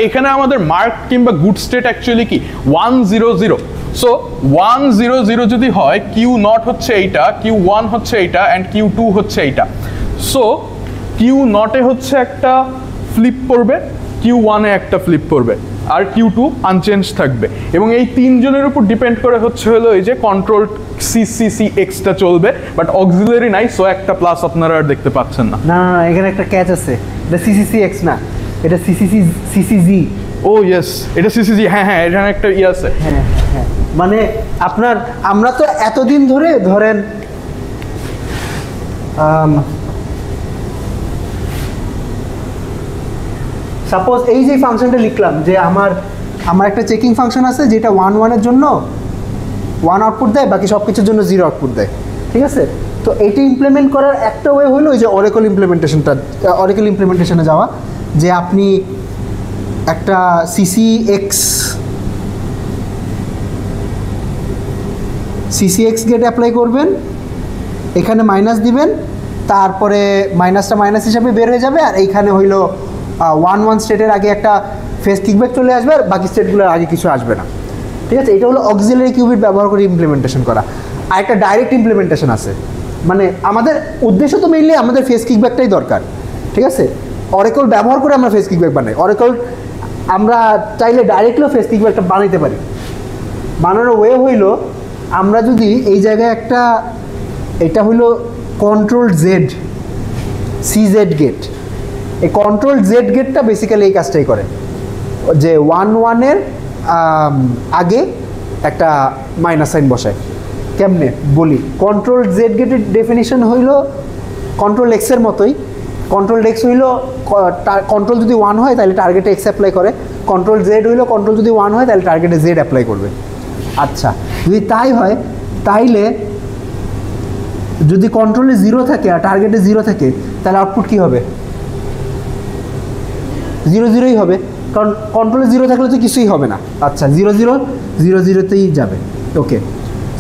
এখানে আমাদের মার্ক কিংবা গুড স্টেট অ্যাকচুয়ালি কি 100, সো 100 যদি হয়, Q0 হচ্ছে এইটা, Q1 হচ্ছে এইটা, অ্যান্ড Q2 হচ্ছে এইটা। সো Q0 হচ্ছে একটা ফ্লিপ পড়বে, Q1 একটা ফ্লিপ পড়বে, আর Q2 আনচেঞ্জ থাকবে। এবং এই তিনজনের উপর ডিপেন্ড করে হচ্ছে হলো এই যে কন্ট্রোল CCCX-টা চলবে, বাট অক্সিলারি নাই, সো একটা প্লাস আপনারা আর দেখতে পাচ্ছেন না। না না, এখানে একটা ক্যাচ আছে, এটা CCCX না, এটা CCG। ও ইয়েস, এটা CCG, হ্যাঁ হ্যাঁ, এখানে একটা আছে। হ্যাঁ হ্যাঁ, মানে আপনার আমরা তো এতদিন ধরে ধরেন সাপোজ এই যে ফাংশনটা লিখলাম, যে আমার একটা চেকিং ফাংশন আছে যেটা 1 জন্য 1 আউটপুট দেয়, বাকি সব কিছুর জন্য 0 আউটপুট দেয়, ঠিক আছে? তো এইটা ইমপ্লিমেন্ট করার একটা ওয়ে হলো ওই যে অরেকল ইমপ্লিমেন্টেশনে যাওয়া, যে আপনি একটা CCX গেট অ্যাপ্লাই করবেন, এখানে মাইনাস দিবেন, তারপরে মাইনাসটা মাইনাস হিসাবে বের হয়ে যাবে, আর এইখানে হইলো 1 স্টেটের আগে একটা ফেস কিকব্যাক চলে আসবে, আর বাকি স্টেটগুলোর আগে কিছু আসবে না, ঠিক আছে? এটা হলো অক্সিলারি কিউবিট ব্যবহার করে ইমপ্লিমেন্টেশন করা। আর একটা ডাইরেক্ট ইমপ্লিমেন্টেশন আছে, মানে আমাদের উদ্দেশ্য তো মেইনলি আমাদের ফেস কিকব্যাকটাই দরকার, ঠিক আছে? অরেকল ব্যবহার করে আমরা ফেস কিকব্যাক বানাই। অরেকল আমরা চাইলে ডাইরেক্টলিও ফেস কিকব্যাকটা বানাইতে পারি। বানানোর ওয়ে হইল, আমরা যদি এই জায়গায় একটা, এটা হইল কন্ট্রোল CZ গেট, এই কন্ট্রোল Z গেটটা বেসিক্যালি এই কাজটাই করে, যে 1 আগে একটা মাইনাস সাইন বসায়। কেমনে বলি, কন্ট্রোল Z গেটের ডেফিনিশন হইল কন্ট্রোল X-এর মতোই। কন্ট্রোল X হইল কন্ট্রোল যদি 1 হয় তাহলে টার্গেটে X অ্যাপ্লাই করে, কন্ট্রোল Z হইল কন্ট্রোল যদি 1 হয় তাহলে টার্গেটে Z অ্যাপ্লাই করবে। আচ্ছা, যদি তাই হয় তাইলে যদি কন্ট্রোলে 0 থাকে আর টার্গেটে 0 থাকে তাহলে আউটপুট কী হবে? 0 হবে, কারণ কন্ট্রোলে 0 থাকলে তো কিছুই হবে না। আচ্ছা, 0 যাবে, ওকে।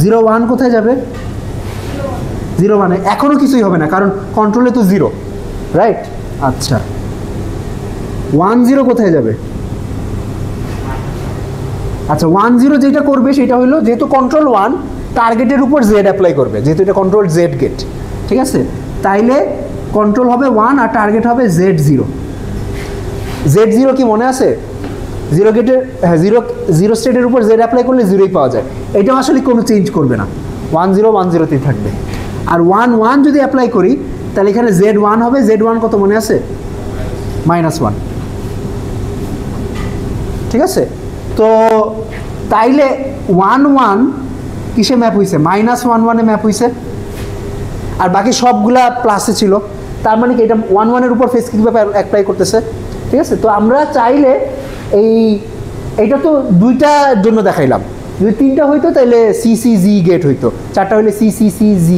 0 কোথায় যাবে? 0 এখনও কিছুই হবে না, কারণ কন্ট্রোলে তো 0, রাইট? আচ্ছা, 10 কোথায় যাবে? আচ্ছা, 10 যেটা করবে সেটা হলো, যেহেতু কন্ট্রোল 1 টার্গেটের উপর Z অ্যাপ্লাই করবে, যেহেতু এটা কন্ট্রোল Z গেট, ঠিক আছে? তাইলে কন্ট্রোল হবে 1 আর টার্গেট হবে Z0। Z0 কি মনে আছে? 0 গেটের, হ্যাঁ, 0 স্টেটের উপর Z অ্যাপ্লাই করলে 0ই পাওয়া যায়। এটাও আসলে কোনো চেঞ্জ করবে না, 10 থাকবে। আর 1 যদি অ্যাপ্লাই করি তাহলে এখানে Z1 হবে। Z1 কত মনে আছে? -1, ঠিক আছে? তো তাইলে 1 কিসে ম্যাপ হয়েছে? -1 ম্যাপ হয়েছে, আর বাকি সবগুলা প্লাসে ছিল। তার মানে কি এটা 1 উপর ফেস কিকব্যাক অ্যাপ্লাই করতেছে, ঠিক আছে? তো আমরা চাইলে এইটা তো 2টার জন্য দেখাইলাম, যদি 3টা হইতো তাহলে CCG গেট হইতো, 4টা হইলে CCCG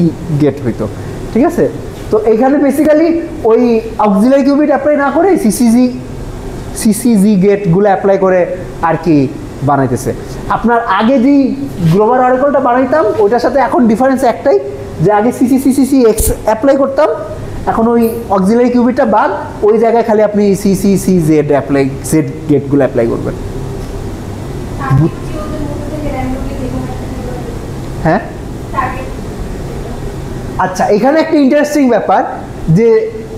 গেট হইতো, ঠিক আছে? তো এইখানে বেসিক্যালি ওই অক্সিলারি কিউবিট অ্যাপ্লাই না করে CCG গেটগুলো অ্যাপ্লাই করে আর কি বানাইতেছে। আপনার আগে যে গ্লোবাল অরেকলটা বানাইতাম ওইটার সাথে এখন ডিফারেন্স একটাই, যে আগে CCCX অ্যাপ্লাই করতাম, এখন ওই অক্সিলারি কিউবিটটা বাদ, ওই জায়গায় খালি আপনি CCCZ অ্যাপ্লাই, Z গেটগুলো অ্যাপ্লাই করবেন। হ্যাঁ আচ্ছা, এখানে একটা ইন্টারেস্টিং ব্যাপার যে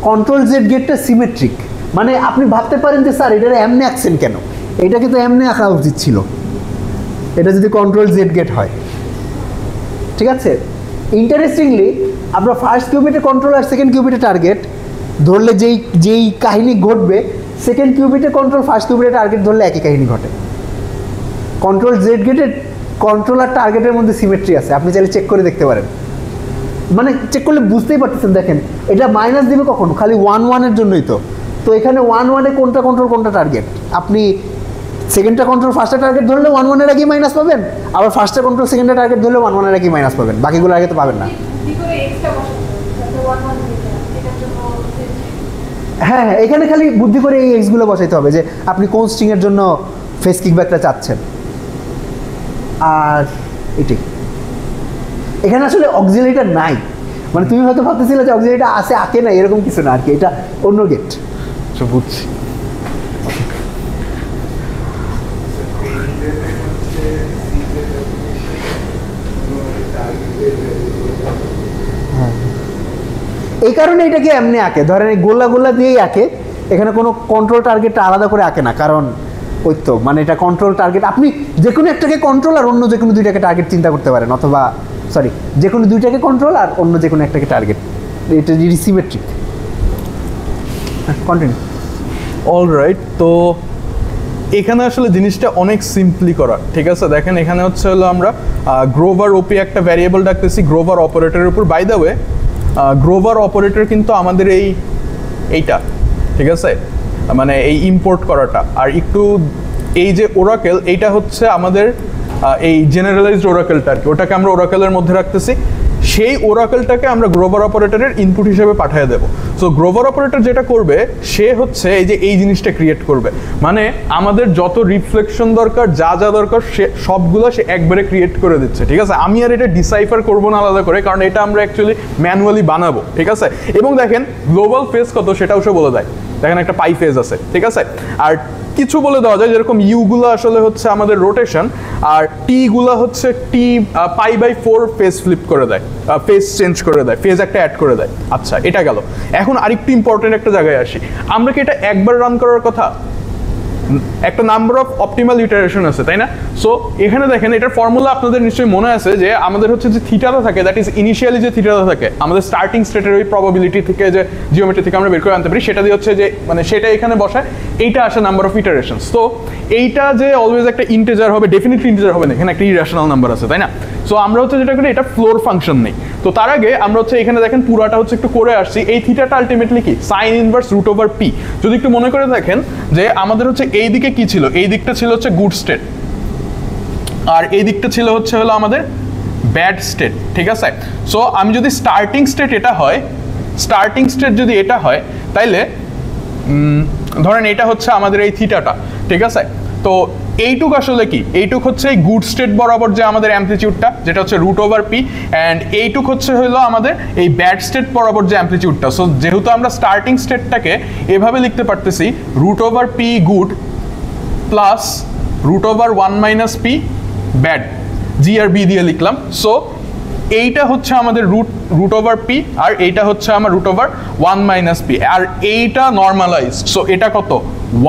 কন্ট্রোল জেড গেটটা সিমেট্রিক, মানে আপনি ভাবতে পারেন যে স্যার এটা এমনি আঁকছেন কেন, এটাকে তো এমনি আঁকা উচিত ছিল এটা যদি কন্ট্রোল জেড গেট হয়। ঠিক আছে, ইন্টারেস্টিংলি আমরা ফার্স্ট কিউবিটে কন্ট্রোল আর সেকেন্ড কিউবিটে টার্গেট ধরলে যেই কাহিনী ঘটবে, সেকেন্ড কিউবিটে কন্ট্রোল ফার্স্ট কিউবিটে টার্গেট ধরলে একই কাহিনী ঘটে। কন্ট্রোল জেড গেটের কন্ট্রোল আর টার্গেটের মধ্যে সিমেট্রি আছে, আপনি চাইলে চেক করে দেখতে পারেন, মানে চেক করলে বুঝতেই পারতেছেন। দেখেন এটা মাইনাস দিবে কখন, খালি 1-1 এর জন্যই তো এখানে 1-1 এ কোনটা কন্ট্রোল কোনটা টার্গেট, আপনি সেকেন্ডটা কন্ট্রোল ফার্স্টটা টার্গেট ধরলে 1-1 এর আগেই মাইনাস পাবেন, আবার ফার্স্টটা কন্ট্রোল সেকেন্ডটা টার্গেট ধরলে 1-1 এর আগেই মাইনাস পাবেন, বাকিগুলো আগে তো পাবেন না। হ্যাঁ, এখানে খালি বুদ্ধি করে এই এক্সগুলো বসাইতে হবে যে আপনি কোন স্ট্রিংয়ের জন্য ফেস কিকব্যাকটা চাচ্ছেন। আর এটাই, এখানে আসলে অক্সিলারিটা নাই, মানে তুমি হয়তো ভাবতেছিলে যে অক্সিলারিটা আছে আঁকে না, এরকম কিছু না আর কি, এটা অন্য গেট। বুঝছি। এই কারণে এটাকে এমনি আঁকে, ধরেন এই গোলা গোলা দিয়েই আঁকে, এখানে কোনো কন্ট্রোল টার্গেটটা আলাদা করে আঁকে না, কারণ ওই তো মানে এটা কন্ট্রোল টার্গেট, আপনি যে কোনো একটাকে কন্ট্রোল আর অন্য যে কোনো দুইটাকে টার্গেট চিন্তা করতে পারেন, অথবা সরি যে কোনো দুইটাকে কন্ট্রোল আর অন্য যে কোনো একটাকে টার্গেট, এটা সিমেট্রিক। কন্টিনিউ। অলরাইট, তো এখানে আসলে জিনিসটা অনেক সিম্পলি করা, ঠিক আছে। দেখেন এখানে হচ্ছে হলো আমরা গ্রোভার ওপি একটা ভ্যারিয়েবল ডাকতেছি গ্রোভার অপারেটরের উপর। By the way Grover operator কিন্তু আমাদের এইটা, ঠিক আছে, মানে এই ইম্পোর্ট করাটা, আর একটু এই যে ওরাকেল, এইটা হচ্ছে আমাদের এই জেনারেলাইজড ওরাকেলটা আর কি, ওটাকে আমরা ওরাকেলের মধ্যে রাখতেছি, সেই ওরাকেলটাকে আমরা গ্রোভার অপারেটরের ইনপুট হিসেবে পাঠিয়ে দেবো। সো গ্রোভার অপারেটর যেটা করবে, সে হচ্ছে এই যে এই জিনিসটা ক্রিয়েট করবে, মানে আমাদের যত রিফ্লেকশন দরকার, যা যা দরকার সে সবগুলো সে একবারে ক্রিয়েট করে দিচ্ছে, ঠিক আছে। আমি আর এটা ডিসাইফার করবো না আলাদা করে, কারণ এটা আমরা অ্যাকচুয়ালি ম্যানুয়ালি বানাবো, ঠিক আছে। এবং দেখেন গ্লোবাল ফেজ কত সেটাও সে বলে দেয়, দেখেন একটা পাই ফেজ আছে, ঠিক আছে। আর কিছু বলে দেওয়া যায়, যেরকম ইউগুলো আসলে হচ্ছে আমাদের রোটেশন, আর টিগুলো হচ্ছে π/4 ফেজ ফ্লিপ করে দেয়, ফেজ চেঞ্জ করে দেয়, ফেজ একটা অ্যাড করে দেয়। আচ্ছা, এটা গেল। এখন আরেকটু ইম্পর্টেন্ট একটা জায়গায় আসি, আমরা কি এটা একবার রান করার কথা? একটা নাম্বার অফ অপটিমাল ইটারেশন আছে, তাই না? সো এখানে দেখেন এটার ফর্মুলা আপনাদের নিশ্চয়ই মনে আছে, যে আমাদের হচ্ছে যে থিটাটা থাকে, দ্যাট ইজ ইনিশিয়ালি যে থিটাটা থাকে আমাদের স্টার্টিং স্টেটের ওই প্রবাবিলিটি থেকে, যে জিওমেট্রি থেকে আমরা বের করে আনতে পারি, সেটা দিয়ে হচ্ছে যে মানে সেটা এখানে বসায়, এইটা আসে নাম্বার অফ ইটারেশনস। তো এইটা যে অলওয়েজ একটা ইন্টিজার হবে, ডেফিনেটলি ইন্টিজার হবে না, এখানে একটা ইরেশনাল নাম্বার আছে, তাই না? সো আমরা হচ্ছে যেটা করি, এটা ফ্লোর ফাংশন নেই। তো তার আগে আমরা হচ্ছে এখানে দেখেন পুরাটা হচ্ছে একটু করে আসছি, এই থিটাটা আলটিমেটলি কি, সাইন ইনভার্স √/p। যদি একটু মনে করে দেখেন যে আমাদের হচ্ছে এই দিকে কি ছিল, এই দিকটা ছিল হচ্ছে গুড স্টেট, আর এই দিকটা ছিল হচ্ছে হলো আমাদের ব্যাড স্টেট, ঠিক আছে। সো আমি যদি স্টার্টিং স্টেট এটা হয়, স্টার্টিং স্টেট যদি এটা হয়, তাইলে ধরেন এটা হচ্ছে আমাদের এই থিটাটা, ঠিক আছে। তো এইটুক আসলে কি, এইটুক হচ্ছে এই গুড স্টেট বরাবর যে আমাদের অ্যামপ্লিটিউডটা, যেটা হচ্ছে √/p, অ্যান্ড এইটুক হচ্ছে হলো আমাদের এই ব্যাড স্টেট বরাবর যে অ্যামপ্লিটিউডটা। সো যেহেতু আমরা স্টার্টিং স্টেটটাকে এভাবে লিখতে পারতেছি √/p good plus √1 - p bad, G আর বি দিয়ে লিখলাম। সো এইটা হচ্ছে আমাদের √/p, আর এইটা হচ্ছে আমার √1 - p, আর এইটা নর্মালাইজড, সো এটা কত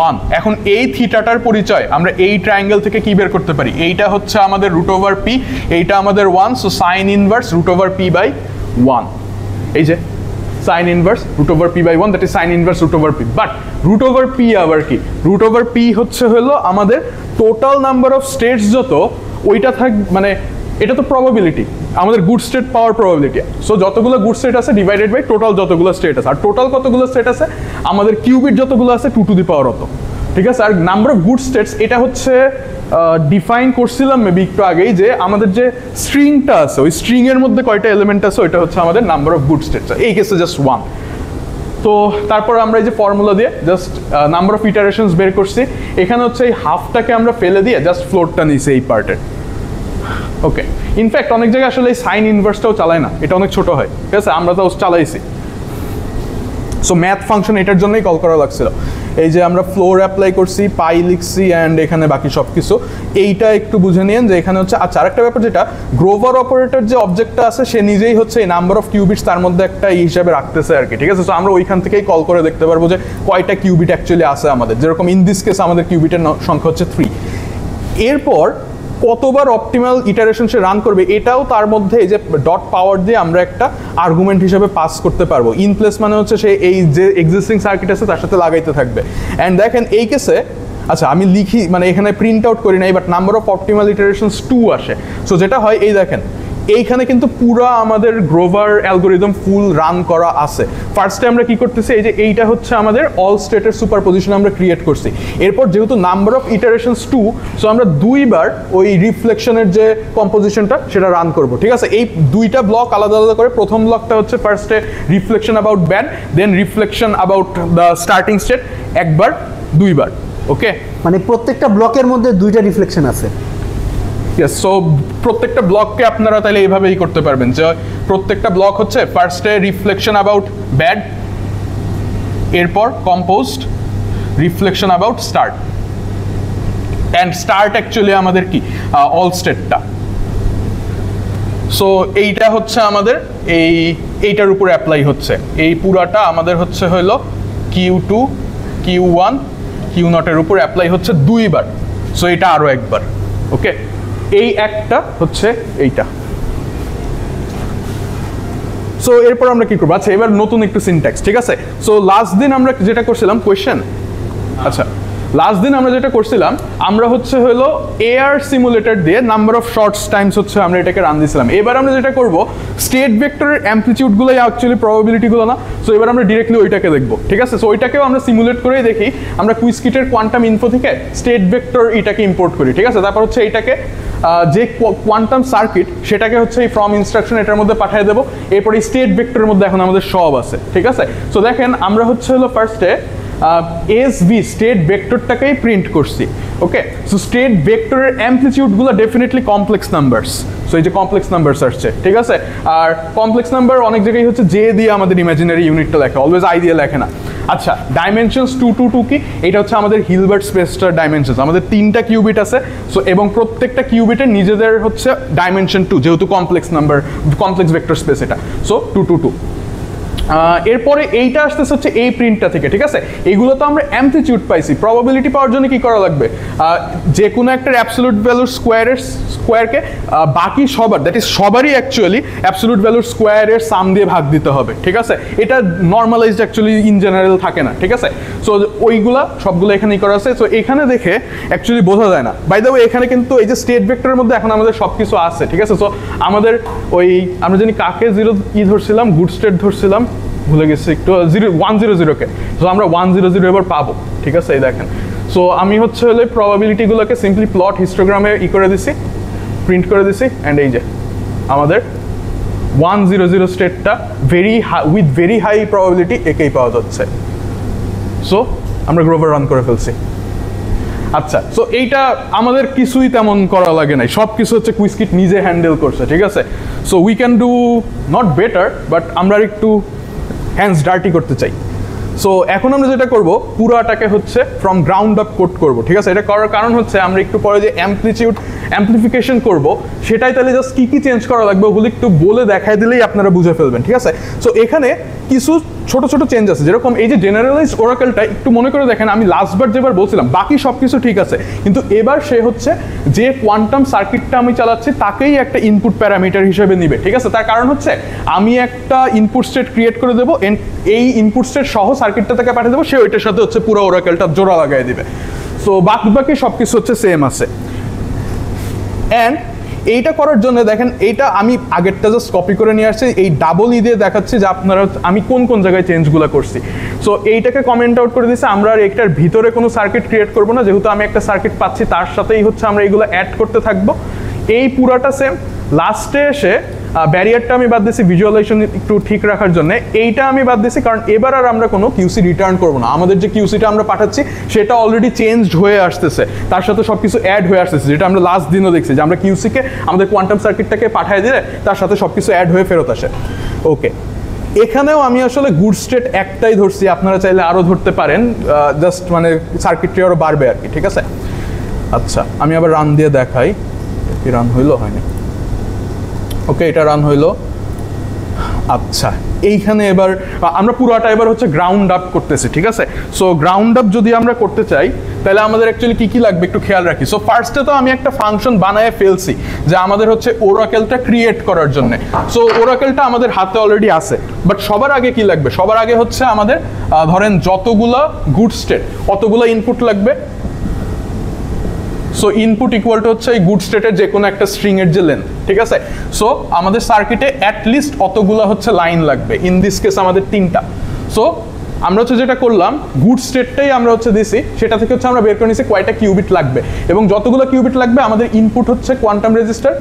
1। এখন এই থিটাটার পরিচয় আমরা এই ট্রায়াঙ্গেল থেকে কি বের করতে পারি, এইটা হচ্ছে আমাদের √/p, এইটা আমাদের 1, সো সাইন ইনভার্স √/p/1, এই যে sign inverse √/p/1, that is sign inverse √/p। But √/p আবার কি, √/p হচ্ছে হলো আমাদের টোটাল নাম্বার অফ স্টেটস যত, ওইটা মানে এটা তো প্রবাবিলিটি, আমাদের গুড স্টেট পাওয়ার প্রবাবিলিটি। সো যতগুলো গুড স্টেট আছে ডিভাইডেড বাই টোটাল যতগুলো স্টেট আছে, আর টোটাল কতগুলো স্টেট আছে, আমাদের কিউবিট যতগুলো আছে 2⁴ অত, ঠিক আছে। আর নাম্বার অফ গুড স্টেটস এটা হচ্ছে ডিফাইন করছিলাম মেবি একটু আগেই, যে আমাদের যে স্ট্রিংটা আছে, ওই স্ট্রিং এর মধ্যে কয়টা এলিমেন্ট আছে, ওইটা হচ্ছে আমাদের নাম্বার অফ গুড স্টেটস, এই কেসে জাস্ট 1। তো তারপর আমরা এই যে ফর্মুলা দিয়ে জাস্ট নাম্বার অফ ইটারেশনস বের করছি, এখানে হচ্ছে এই হাফটাকে আমরা ফেলে দিয়ে জাস্ট ফ্লোরটা নিছি এই পার্টের, ওকে। ইনফ্যাক্ট অনেক জায়গায় আসলে এই সাইন ইনভার্সটাও চালায় না, এটা অনেক ছোট হয়, ঠিক আছে, আমরা তো চালাইছি। সো ম্যাথ ফাংশন এটার জন্যই কল করা লাগছিল। এই যে আমরা ফ্লোর অ্যাপ্লাই করছি, পাই লিখছি অ্যান্ড এখানে বাকি সব কিছু। এইটা একটু বুঝে নিন যে এখানে হচ্ছে। আচ্ছা, আরেকটা ব্যাপার, যেটা গ্রোভার অপারেটর যে অবজেক্টটা আছে সে নিজেই হচ্ছে এই নাম্বার অফ কিউবিটস তার মধ্যে একটা হিসাবে রাখতেছে আর কি, ঠিক আছে। সো আমরা ওইখান থেকেই কল করে দেখতে পারবো যে কয়টা কিউবিট অ্যাকচুয়ালি আছে আমাদের, যেরকম ইন দিস কেস আমাদের কিউবিটের সংখ্যা হচ্ছে 3। এরপর কতবার অপটিমাল ইটারেশন সে রান করবে এটাও তার মধ্যে এই যে ডট পাওয়ার দিয়ে আমরা একটা আর্গুমেন্ট হিসেবে পাস করতে পারবো। ইন প্লেস মানে হচ্ছে সে এই যে এক্সিস্টিং সার্কিট আছে তার সাথে লাগাইতে থাকবে। অ্যান্ড দেখেন এই কেসে, আচ্ছা আমি লিখি মানে এখানে প্রিন্ট আউট করি নাই, বাট নাম্বার অফ অপটিমাল ইটারেশনস 2 আসে। সো যেটা হয় এই দেখেন এইখানে কিন্তু পুরো আমাদের গ্রোভার অ্যালগোরিদম ফুল রান করা আছে। ফার্স্টে আমরা কি করতেছি, এই যে এইটা হচ্ছে আমাদের অল স্টেটের সুপারপজিশন আমরা ক্রিয়েট করছি। এরপর যেহেতু নাম্বার অফ ইটারেশনস 2, সো আমরা 2বার ওই রিফ্লেকশনের যে কম্পোজিশনটা সেটা রান করব, ঠিক আছে। এই 2টা ব্লক আলাদা আলাদা করে, প্রথম ব্লকটা হচ্ছে ফার্স্টে reflection about bad, then reflection about the starting state, একবার 2বার। ওকে, মানে প্রত্যেকটা ব্লকের মধ্যে 2টা রিফ্লেকশন আছে। ইয়েস, সো প্রত্যেকটা ব্লককে আপনারা তাহলে এইভাবেই করতে পারবেন যে প্রত্যেকটা ব্লক হচ্ছে ফার্স্টে রিফ্লেকশন অ্যাবাউট ব্যাড, এরপর composed, reflection about start. And start actually আমাদের কি অল স্টেটটা। সো এইটা হচ্ছে আমাদের এইটার উপরে অ্যাপ্লাই হচ্ছে। এই পুরাটা আমাদের হচ্ছে হলো Q2, Q1, Q0 এর উপর অ্যাপ্লাই হচ্ছে 2বার। সো এটা আরও একবার। ওকে, এই একটা হচ্ছে এইটা। সো এরপর আমরা কি করবো, আচ্ছা এবার নতুন একটু সিনট্যাক্স, ঠিক আছে। সো লাস্ট দিন আমরা যেটা করছিলাম কোয়েশ্চেন, আচ্ছা লাস্ট দিন আমরা যেটা করছিলাম, আমরা হচ্ছে হলো এআর সিমুলেটর দিয়ে নাম্বার অফ শর্টস টাইমস হচ্ছে আমরা এটাকে রান দিয়েছিলাম। এবার আমরা যেটা করব, স্টেট ভেক্টরের অ্যামপ্লিটিউডগুলোই অ্যাকচুয়ালি প্রবাবিলিটিগুলো না। সো এবার আমরা ডিরেক্টলি ওইটাকে দেখবো, ঠিক আছে। সো ওইটাকেও আমরা সিমুলেট করেই দেখি, আমরা কুইজকিটের কোয়ান্টাম ইনফো থেকে স্টেট ভেক্টর এটাকে ইম্পোর্ট করি, ঠিক আছে। তারপর হচ্ছে এইটাকে যে কোয়ান্টাম সার্কিট সেটাকে হচ্ছে এই ফ্রম ইনস্ট্রাকশন এটার মধ্যে পাঠিয়ে দেবো। এরপর এই স্টেট ভেক্টরের মধ্যে এখন আমাদের সব আছে, ঠিক আছে। সো দেখেন আমরা হচ্ছে হলো ফার্স্টে এসভি স্টেট ভেক্টরটাকেই প্রিন্ট করছি। ওকে, সো স্টেট ভেক্টরের অ্যামপ্লিটিউডগুলো ডেফিনেটলি কমপ্লেক্স নাম্বারস। সো এই যে কমপ্লেক্স নাম্বারস আসছে, ঠিক আছে। আর কমপ্লেক্স নাম্বার অনেক জায়গায় হচ্ছে জে দিয়ে আমাদের ইমাজিনারি ইউনিটটা লেখে, অলওয়েজ আই দিয়ে লেখে না। আচ্ছা, ডাইমেনশনস 2 2 2 কি? এটা হচ্ছে আমাদের হিলবার্ট স্পেসটার ডাইমেনশনস। আমাদের 3টা কিউবিট আছে। সো এবং প্রত্যেকটা কিউবিটের নিজেদের হচ্ছে ডাইমেনশন 2, যেহেতু complex number, complex vector space এটা। সো 2 2 2। এরপরে এইটা আসতেছে হচ্ছে এই প্রিন্টটা থেকে, ঠিক আছে। এইগুলো তো আমরা অ্যামপ্লিটিউড পাইছি। প্রবাবিলিটি পাওয়ার জন্য কি করা লাগবে, যে কোনো একটা অ্যাবসলিউট ভ্যালুর স্কোয়ারকে বাকি সবার, দ্যাট ইজ সবারই অ্যাকচুয়ালি অ্যাবসলিউট ভ্যালুর স্কোয়ারের সাম দিয়ে ভাগ দিতে হবে, ঠিক আছে। এটা নর্মালাইজড অ্যাকচুয়ালি ইন জেনারেল থাকে না, ঠিক আছে। সো ওইগুলা সবগুলো এখানেই করা আছে। সো এখানে দেখে অ্যাকচুয়ালি বোঝা যায় না। বাই দ্য ওয়ে, এখানে কিন্তু এই যে স্টেট ভেক্টরের মধ্যে এখন আমাদের সব কিছু আছে, ঠিক আছে। সো আমাদের ওই আমরা জানি কাকে 0 ধরছিলাম, গুড স্টেট ধরছিলাম, ভুলে গেছি একটু, 100কে। সো আমরা 100 এবার পাবো, ঠিক আছে। এই দেখেন, সো আমি হচ্ছে হলে প্রবাবিলিটিগুলোকে সিম্পলি প্লট হিস্টোগ্রামে করে দিছি, প্রিন্ট করে দিছি। অ্যান্ড এই যে আমাদের 100 স্টেটটা উইথ ভেরি হাই প্রবাবিলিটি একেই পাওয়া যাচ্ছে। সো আমরা গ্রোভার রান করে ফেলছি। আচ্ছা, সো এইটা আমাদের কিছুই তেমন করা লাগে নাই, সব কিছু হচ্ছে কুইজকিট নিজে হ্যান্ডেল করছে, ঠিক আছে। So we can do not better, but আমরা একটু হ্যান্ডস ডার্টি করতে চাই। সো এখন আমরা যেটা করব, পুরাটাকে হচ্ছে ফ্রম গ্রাউন্ড আপ কোড করব, ঠিক আছে। এটা করার কারণ হচ্ছে আমরা একটু পরে যে অ্যাম্প্লিফিকেশন করব, সেটাই তাহলে জাস্ট কী কী চেঞ্জ করা লাগবে ওগুলো একটু বলে দেখাই দিলেই আপনারা বুঝে ফেলবেন, ঠিক আছে। সো এখানে কিছু ছোট ছোট চেঞ্জ আছে, যেরকম এই যে জেনারেলাইজড ওরাকেলটা একটু মনে করে দেখেন, আমি লাস্টবার যেবার বলছিলাম বাকি সব কিছু ঠিক আছে, কিন্তু এবার সে হচ্ছে যে কোয়ান্টাম সার্কিটটা আমি চালাচ্ছি তাকেই একটা ইনপুট প্যারামিটার হিসেবে নিবে, ঠিক আছে। তার কারণ হচ্ছে আমি একটা ইনপুট স্টেট ক্রিয়েট করে দেবো, এই ইনপুট স্টেট সহ সার্কিটটা তাকে পাঠিয়ে দেবো, সে ওইটার সাথে হচ্ছে পুরো ওরাকেলটা জোড়া লাগাই দিবে। সো বাকি সব কিছু হচ্ছে সেম আছে। অ্যান্ড এইটা করার জন্য দেখেন, এইটা আমি আগেরটা জাস্ট কপি করে নিয়ে আসছি, এই ডাবল দিয়ে দেখাচ্ছি যে আপনারা আমি কোন কোন জায়গায় চেঞ্জগুলো করছি। সো এইটাকে কমেন্ট আউট করে দিচ্ছে, আমরা আর একটার ভিতরে কোনো সার্কিট ক্রিয়েট করবো না, যেহেতু আমি একটা সার্কিট পাচ্ছি তার সাথেই হচ্ছে আমরা এইগুলো অ্যাড করতে থাকবো। এই পুরাটা সেম। লাস্টে এসে ব্যারিয়ারটা আমি বাদ দিয়েছি ভিজুয়ালাইজেশন একটু ঠিক রাখার জন্য, এইটা আমি বাদ দিয়েছি কারণ এবার আর আমরা কোনো কিউসি রিটার্ন করবো না। আমাদের যে কিউসিটা আমরা পাঠাচ্ছি সেটা অলরেডি চেঞ্জড হয়ে আসতেছে, তার সাথে সব কিছু অ্যাড হয়ে আসতেছে, যেটা আমরা লাস্ট দিনও দেখছি যে আমরা কিউসিকে আমাদের কোয়ান্টাম সার্কিটটাকে পাঠিয়ে দিলে তার সাথে সব কিছু অ্যাড হয়ে ফেরত আসে। ওকে, এখানেও আমি আসলে গুড স্টেট একটাই ধরছি, আপনারা চাইলে আরও ধরতে পারেন, জাস্ট মানে সার্কিটটি আরও বাড়বে আর কি, ঠিক আছে। আচ্ছা আমি আবার রান দিয়ে দেখাই, কি রান হইলো, হয়নি, ওকে এটা রান হইলো। আচ্ছা এইখানে এবার আমরা পুরাটা এবার হচ্ছে গ্রাউন্ড আপ করতেছি, ঠিক আছে। সো গ্রাউন্ড আপ যদি আমরা করতে চাই তাহলে আমাদের অ্যাকচুয়ালি কি কি লাগবে একটু খেয়াল রাখি। সো ফার্স্টে তো আমি একটা ফাংশন বানায় ফেলছি যে আমাদের হচ্ছে ওরাকেলটা ক্রিয়েট করার জন্য। সো ওরাকেলটা আমাদের হাতে অলরেডি আছে, বাট সবার আগে কি লাগবে, সবার আগে হচ্ছে আমাদের ধরেন যতগুলা গুড স্টেট অতগুলো ইনপুট লাগবে। সো ইনপুট ইকুয়াল টু হচ্ছে এই গুড স্টেটের যে কোনো একটা স্ট্রিং এর যে লেন্থ, ঠিক আছে। সো আমাদের সার্কিটে অ্যাটলিস্ট অতগুলো হচ্ছে লাইন লাগবে, ইন দিস কেস আমাদের 3টা। সো আমরা হচ্ছে যেটা করলাম গুড স্টেটটাই আমরা হচ্ছে দিছি, সেটা থেকে হচ্ছে আমরা বের করে নিছি কয়টা কিউবিট লাগবে এবং যতগুলো কিউবিট লাগবে আমাদের ইনপুট হচ্ছে কোয়ান্টাম রেজিস্টার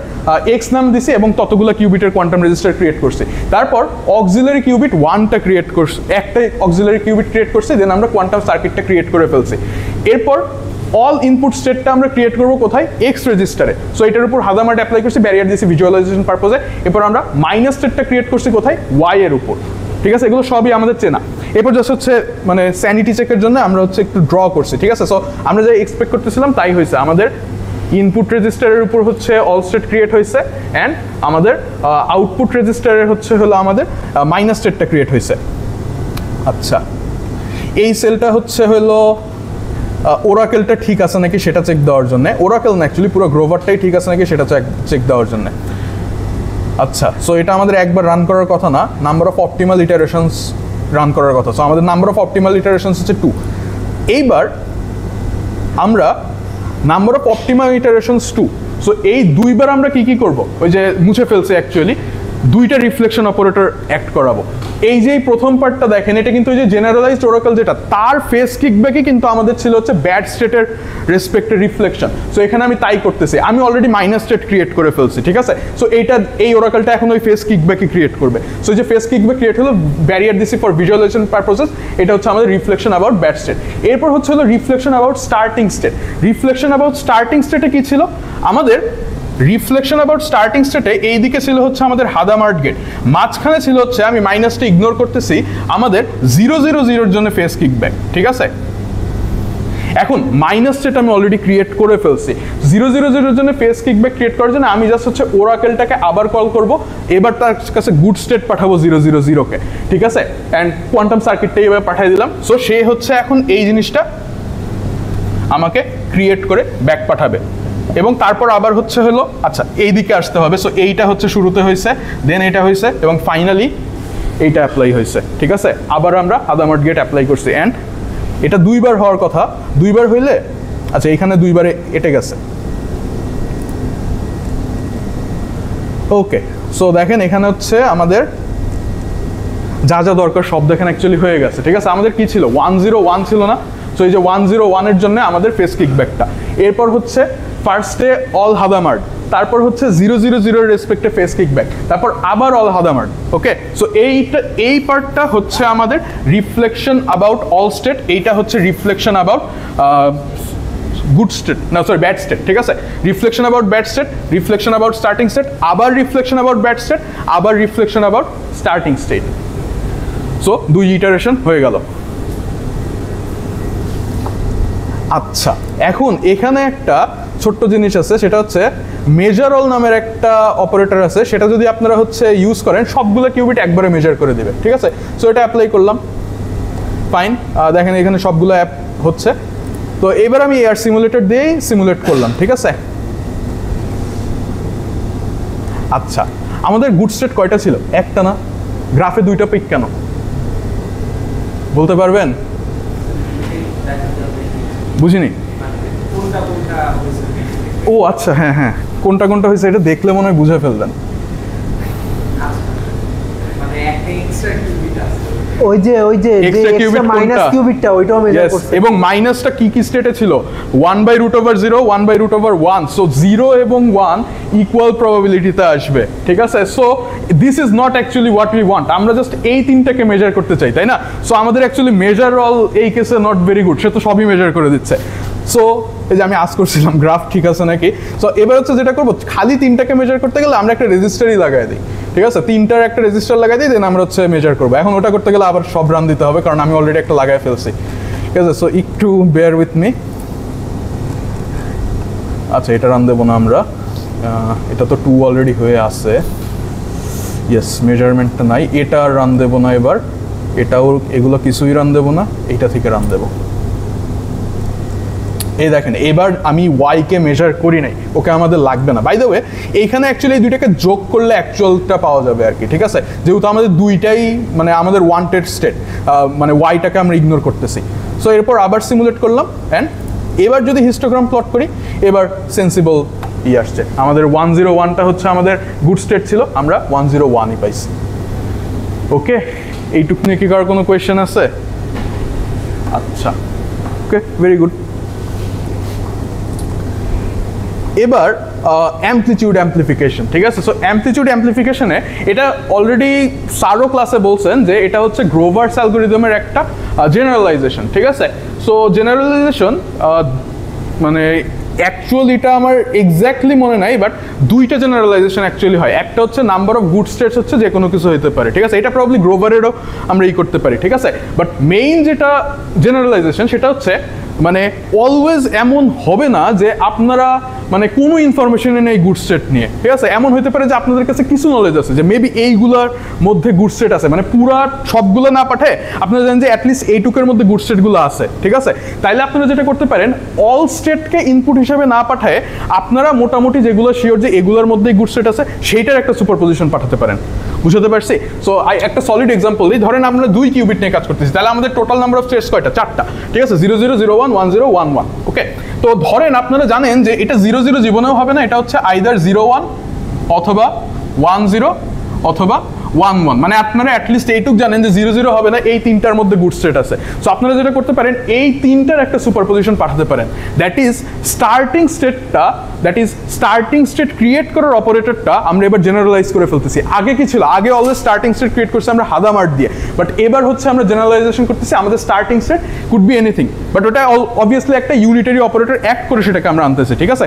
এক্স নাম দিছি এবং ততগুলো কিউবিটের কোয়ান্টাম রেজিস্টার ক্রিয়েট করছি। তারপর অক্সিলারি কিউবিট 1টা ক্রিয়েট করছি, একটাই অক্সিলারি কিউবিট ক্রিয়েট করছি, দেন আমরা কোয়ান্টাম সার্কিটটা ক্রিয়েট করে ফেলছি। এরপর অল ইনপুট স্টেটটা আমরা ক্রিয়েট করবো কোথায়, এক্স রেজিস্টারে। সো এটার উপর হাজামার্ট অ্যাপ্লাই করছি, ব্যারিয়ার দিয়েছি ভিজুয়ালাইজেশন পারপোজে। এরপর আমরা মাইনাস স্টেটটা ক্রিয়েট করছি কোথায়, ওয়াই এর উপর, ঠিক আছে। এগুলো সবই আমাদের চেনা। এরপর জাস্ট হচ্ছে মানে স্যানিটি চেকের জন্য আমরা হচ্ছে একটু ড্র করছি, ঠিক আছে। সো আমরা যা এক্সপেক্ট করতেছিলাম তাই হয়েছে, আমাদের ইনপুট রেজিস্টারের উপর হচ্ছে অল স্টেট ক্রিয়েট হয়েছে অ্যান্ড আমাদের আউটপুট রেজিস্টারের হচ্ছে হলো আমাদের মাইনাস স্টেটটা ক্রিয়েট হয়েছে। আচ্ছা এই সেলটা হচ্ছে হলো ওরাকেলটা ঠিক আছে নাকি সেটা চেক দেওয়ার জন্য, ওরাকেল না অ্যাকচুয়ালি পুরো গ্রোভারটাই ঠিক আছে নাকি সেটা চেক দেওয়ার জন্য। আচ্ছা সো এটা আমাদের একবার রান করার কথা না, নাম্বার অফ অপটিমাল ইটারেশনস রান করার কথা। সো আমাদের নাম্বার অফ অপটিমাল ইটারেশনস হচ্ছে 2। এইবার আমরা নাম্বার অফ অপটিমাল ইটারেশনস 2, সো এই দুইবার আমরা কি কি করব, ওই যে মুছে ফেলছে অ্যাকচুয়ালি, 2টা রিফ্লেকশন অপারেটর অ্যাক্ট করাবো। এই যে প্রথম পার্টটা দেখেন, এটা কিন্তু ওই যে জেনারেলাইজড ওরাকেল যেটা, তার ফেস কিকব্যাকই কিন্তু আমাদের ছিল হচ্ছে ব্যাড স্টেটের রেসপেক্টে রিফ্লেকশন। সো এখানে আমি তাই করতেছি, আমি অলরেডি মাইনাস স্টেট ক্রিয়েট করে ফেলছি, ঠিক আছে। সো এই ওরাকেলটা এখন ওই ফেস কিকব্যাকই ক্রিয়েট করবে। সো যে ফেস কিকব্যাক ক্রিয়েট হলো, ব্যারিয়ার দিছি ফর ভিজুয়ালাইজেশন পারপোজেস, এটা হচ্ছে আমাদের রিফ্লেকশন অ্যাবাউট ব্যাড স্টেট। এরপর হচ্ছে হলো reflection about starting state. Reflection about starting স্টেটে কি ছিল আমাদের, রিফ্লেকশন অ্যাবাউট স্টার্টিং স্টেটে এই দিকে ছিল হচ্ছে আমাদের হাদামার্ট গেট, মাঝখানে ছিল হচ্ছে, আমি মাইনাসটা ইগনোর করতেছি, আমাদের 000 জন্য ফেস কিকব্যাক, ঠিক আছে। এখন মাইনাস স্টেট আমি অলরেডি ক্রিয়েট করে ফেলছি, 000 জন্য ফেস কিকব্যাক ক্রিয়েট করার জন্য আমি জাস্ট হচ্ছে ওরাকেলটাকে আবার কল করব, এবার তার কাছে গুড স্টেট পাঠাবো 000-কে, ঠিক আছে। অ্যান্ড কোয়ান্টাম সার্কিটটাই এবার পাঠিয়ে দিলাম। সো সে হচ্ছে এখন এই জিনিসটা আমাকে ক্রিয়েট করে ব্যাক পাঠাবে এবং তারপর আবার হচ্ছে হলো আচ্ছা এই দিকে আসতে হবে। সো এইটা হচ্ছে শুরুতে হয়েছে, দেন এটা হয়েছে এবং ফাইনালি এইটা অ্যাপ্লাই হয়েছে, ঠিক আছে। আবার আমরা হাদামার্ট গেট অ্যাপ্লাই করছি অ্যান্ড এটা 2বার হওয়ার কথা, 2বার হইলে আচ্ছা এইখানে 2বারে এটে গেছে। ওকে সো দেখেন এখানে হচ্ছে আমাদের যা যা দরকার সব দেখেন অ্যাকচুয়ালি হয়ে গেছে, ঠিক আছে। আমাদের কি ছিল 101 ছিল না, সো এই যে 101 এর জন্য আমাদের ফেস কিকব্যাকটা, এরপর হচ্ছে ফার্স্টে অল হাদামার্ট, তারপর হচ্ছে 000 রেসপেক্টে ফেস কিকব্যাক, তারপর আবার অল হাদামার্ট। ওকে সো এই পার্টটা হচ্ছে আমাদের রিফ্লেকশন অ্যাবাউট অল স্টেট, এইটা হচ্ছে রিফ্লেকশন অ্যাবাউট গুড স্টেট, না সরি ব্যাড স্টেট, ঠিক আছে। Reflection about bad state, reflection about starting state, আবার রিফ্লেকশন অ্যাবাউট ব্যাড স্টেট, আবার reflection about starting state. So 2 iteration হয়ে গেল। আচ্ছা এখন এখানে একটা ছোট্ট জিনিস আছে, সেটা হচ্ছে মেজার অল নামের একটা অপারেটর আছে, সেটা যদি আপনারা হচ্ছে ইউজ করেন সবগুলো কিউবিট একবারে মেজার করে দিবে, ঠিক আছে। সো এটা অ্যাপ্লাই করলাম, ফাইন, দেখেন এখানে সবগুলো অ্যাপ হচ্ছে। তো এবার আমি এয়ার সিমুলেটর দিয়েই সিমুলেট করলাম, ঠিক আছে। আচ্ছা আমাদের গুড স্টেট কয়টা ছিল, একটা না, গ্রাফে 2টা পিক কেন বলতে পারবেন? বুঝিনি। ও আচ্ছা হ্যাঁ হ্যাঁ, কোনটা কোনটা হয়েছে এটা দেখলে মনে হয় বুঝে ফেলবেন। ওই যে এক্সট্রা মাইনাস কিউবিটটা ওইটাও মেজার করছে এবং মাইনাসটা কি কি স্টেটে ছিল, 1/√0 1/√1, সো 0 এবং 1 ইকুয়াল প্রবাবিলিটিতে আসবে, ঠিক আছে। So this is not actually what we want, আমরা জাস্ট এই 3টাকে মেজার করতে চাই, তাই না। সো আমাদের অ্যাকচুয়ালি মেজার অল এই কেসে নট ভেরি গুড, সে তো সবই মেজার করে দিচ্ছে। সো এই যে আমি আজ করছিলাম গ্রাফ ঠিক আছে নাকি। সো এবার হচ্ছে যেটা করবো, খালি 3টাকে মেজার করতে গেলে আমরা একটা রেজিস্টারই লাগাই দিই, ঠিক আছে, তিনটার একটা রেজিস্টার লাগাই দিই, দেন আমরা হচ্ছে মেজার করবো। এখন ওটা করতে গেলে আবার সব রান দিতে হবে, কারণ আমি অলরেডি একটা লাগাই ফেলছি। ঠিক আছে, সো একটু বেয়ার উইথ মি। আচ্ছা, এটা রান দেবো না আমরা, এটা তো 2 অলরেডি হয়ে আছে। ইয়েস, মেজারমেন্টটা নাই, এটা রান দেবো না এবার, এটাও, এগুলো কিছুই রান দেবো না, এইটা থেকে রান দেবো। এই দেখেন, এবার আমি ওয়াইকে মেজার করি নাই, ওকে আমাদের লাগবে না। বাই দ্য ওয়ে, এইখানে অ্যাকচুয়ালি এই দুইটাকে যোগ করলে অ্যাকচুয়ালটা পাওয়া যাবে আর কি। ঠিক আছে, যেহেতু আমাদের দুইটাই মানে আমাদের ওয়ান্টেড স্টেট, মানে ওয়াইটাকে আমরা ইগনোর করতেছি। সো এরপর আবার সিমুলেট করলাম, অ্যান্ড এবার যদি হিস্টোগ্রাম প্লট করি, এবার সেন্সিবল আসছে। আমাদের 101টা হচ্ছে আমাদের গুড স্টেট ছিল, আমরা 101ই পাইছি। ওকে, এইটুকু নিয়ে কি কারোর কোনো কোয়েশ্চেন আছে? আচ্ছা, ওকে, ভেরি গুড। এবার অ্যামপ্লিটিউড অ্যাম্প্লিফিকেশন, ঠিক আছে। সো অ্যামপ্লিটিউড অ্যাম্প্লিফিকেশনে এটা অলরেডি সারো ক্লাসে বলছেন যে এটা হচ্ছে গ্রোভার্স অ্যালগরিদমের একটা জেনারেলাইজেশন, ঠিক আছে। সো জেনারেলাইজেশন মানে অ্যাকচুয়ালিটা আমার এক্স্যাক্টলি মনে নাই, বাট দুইটা জেনারেলাইজেশন অ্যাকচুয়ালি হয়। একটা হচ্ছে নাম্বার অফ গুড স্টেটস হচ্ছে যে কোনো কিছু হতে পারে, ঠিক আছে। এটা প্রবলি গ্রোভারেরও আমরা করতে পারি, ঠিক আছে। বাট মেইন যেটা জেনারেলাইজেশন সেটা হচ্ছে মানে অলওয়েজ এমন হবে না যে আপনারা মানে কোনো ইনফরমেশনে নেই গুড স্টেট নিয়ে, ঠিক আছে। এমন হতে পারে যে আপনাদের কাছে কিছু নলেজ আছে যে মেবি এইগুলোর মধ্যে গুড স্টেট আছে, মানে পুরা সবগুলো না পাঠায় আপনারা জানেন যে অ্যাটলিস্ট এইটুকের মধ্যে গুড স্টেটগুলো আছে, ঠিক আছে। তাইলে আপনারা যেটা করতে পারেন, অল স্টেটকে ইনপুট হিসাবে না পাঠায় আপনারা মোটামুটি যেগুলো শিওর যে এগুলোর মধ্যেই গুড স্টেট আছে সেইটার একটা সুপারপজিশন পাঠাতে পারেন। বুঝতে পারছি? সো একটা সলিড এক্সাম্পল দিই, ধরেন আমরা 2 কিউবিট নিয়ে কাজ করতেছি, তাহলে আমাদের টোটাল নাম্বার অফ স্টেটস কয়টা? 4টা, ঠিক আছে। 0 0 0 1 1 0 1 1, ওকে। তো ধরেন আপনারা জানেন যে এটা 0 0 জীবনেও হবে না, এটা হচ্ছে আইদার 0 1 অথবা 1 0 অথবা 1 1, মানে আপনারা অ্যাটলিস্ট এইটুক জানেন যে 0 0 হবে না, এই তিনটার মধ্যে গুড স্টেট আছে। সো আপনারা যেটা করতে পারেন, এই তিনটার একটা সুপারপজিশন পাঠাতে পারেন। That is starting state create করার অপারেটরটা আমরা এবার জেনারেলাইজ করে ফেলতেছি। আগে কি ছিল? আগে অলওয়েজ স্টার্টিং স্টেট ক্রিয়েট করছি আমরা হাদামার্ট দিয়ে, বাট এবার হচ্ছে আমরা জেনারেলাইজেশন করতেছি, আমাদের starting state could be anything, but ওটা অবভিয়াসলি একটা ইউনিটারি অপারেটর অ্যাক্ট করে সেটাকে আমরা আনতেছি, ঠিক আছে।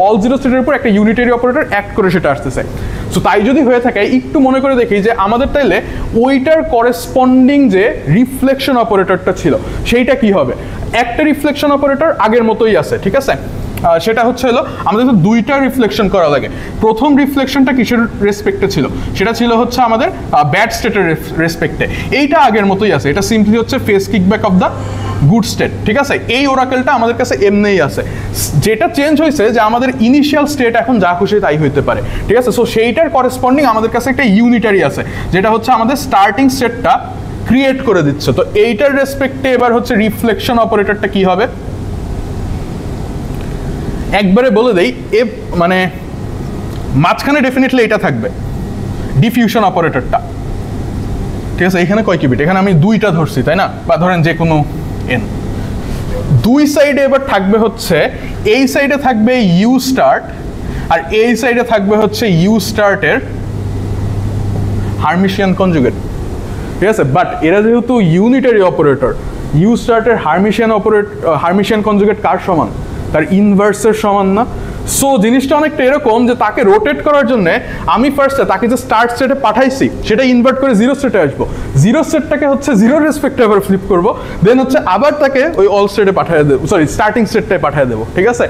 অল জিরো স্টেটের উপর একটা ইউনিটারি অপারেটর অ্যাক্ট করে সেটা আসতেছে। সো তাই যদি হয়ে থাকে, একটু মনে করে দেখি যে আমাদের তাইলে ওইটার করেসপন্ডিং যে রিফ্লেকশন অপারেটরটা ছিল সেইটা কি হবে। একটা রিফ্লেকশন অপারেটর আগের মতোই আছে, ঠিক আছে। সেটা হচ্ছে হলো আমাদের তো দুইটা রিফ্লেকশন করা লাগে। প্রথম রিফ্লেকশনটা কিসের রেসপেক্টে ছিল? সেটা ছিল হচ্ছে আমাদের ব্যাড স্টেটের রেসপেক্টে। এইটা আগের মতোই আছে, এটা সিম্পলি হচ্ছে phase kickback of the good state, ঠিক আছে। এই ওরাকেলটা আমাদের কাছে এমনিই আছে। যেটা চেঞ্জ হয়েছে যে আমাদের ইনিশিয়াল স্টেট এখন যা খুশি তাই হইতে পারে, ঠিক আছে। সো সেইটার করেসপন্ডিং আমাদের কাছে একটা ইউনিটারি আছে, যেটা হচ্ছে আমাদের স্টার্টিং স্টেটটা ক্রিয়েট করে দিচ্ছে। তো এইটার রেসপেক্টে এবার হচ্ছে রিফ্লেকশন অপারেটরটা কি হবে একবারে বলে দেই। মানে মাঝখানে ডেফিনেটলি এটা থাকবে, ডিফিউশন অপারেটরটা, ঠিক আছে। এখানে কয় কিউবিট? এখানে আমি 2টা ধরছি, তাই না? বা ধরেন যে কোনো এন, দুই সাইডে এবার থাকবে হচ্ছে, এই সাইডে থাকবে ইউ স্টার্ট আর এই সাইডে থাকবে হচ্ছে ইউ স্টার্টের হার্মিশিয়ান কনজুগেট, ঠিক আছে। বাট এরা যেহেতু ইউনিটারি অপারেটর, ইউ স্টার্টের হার্মিশিয়ান কনজুগেট কার সমান? তার ইনভার্সের সমান না? সো জিনিসটা অনেকটা এরকম যে তাকে রোটেট করার জন্য আমি ফার্স্টে তাকে যে স্টার্ট স্টেটে পাঠাইছি সেটা ইনভার্ট করে জিরো স্টেটে আসবো, জিরো স্টেটটাকে হচ্ছে জিরোর রেসপেক্টে আবার ফ্লিপ করবো, দেন হচ্ছে আবার তাকে ওই অল স্টেটে পাঠিয়ে দেবো, সরি স্টার্টিং স্টেটটায় পাঠিয়ে দেবো, ঠিক আছে।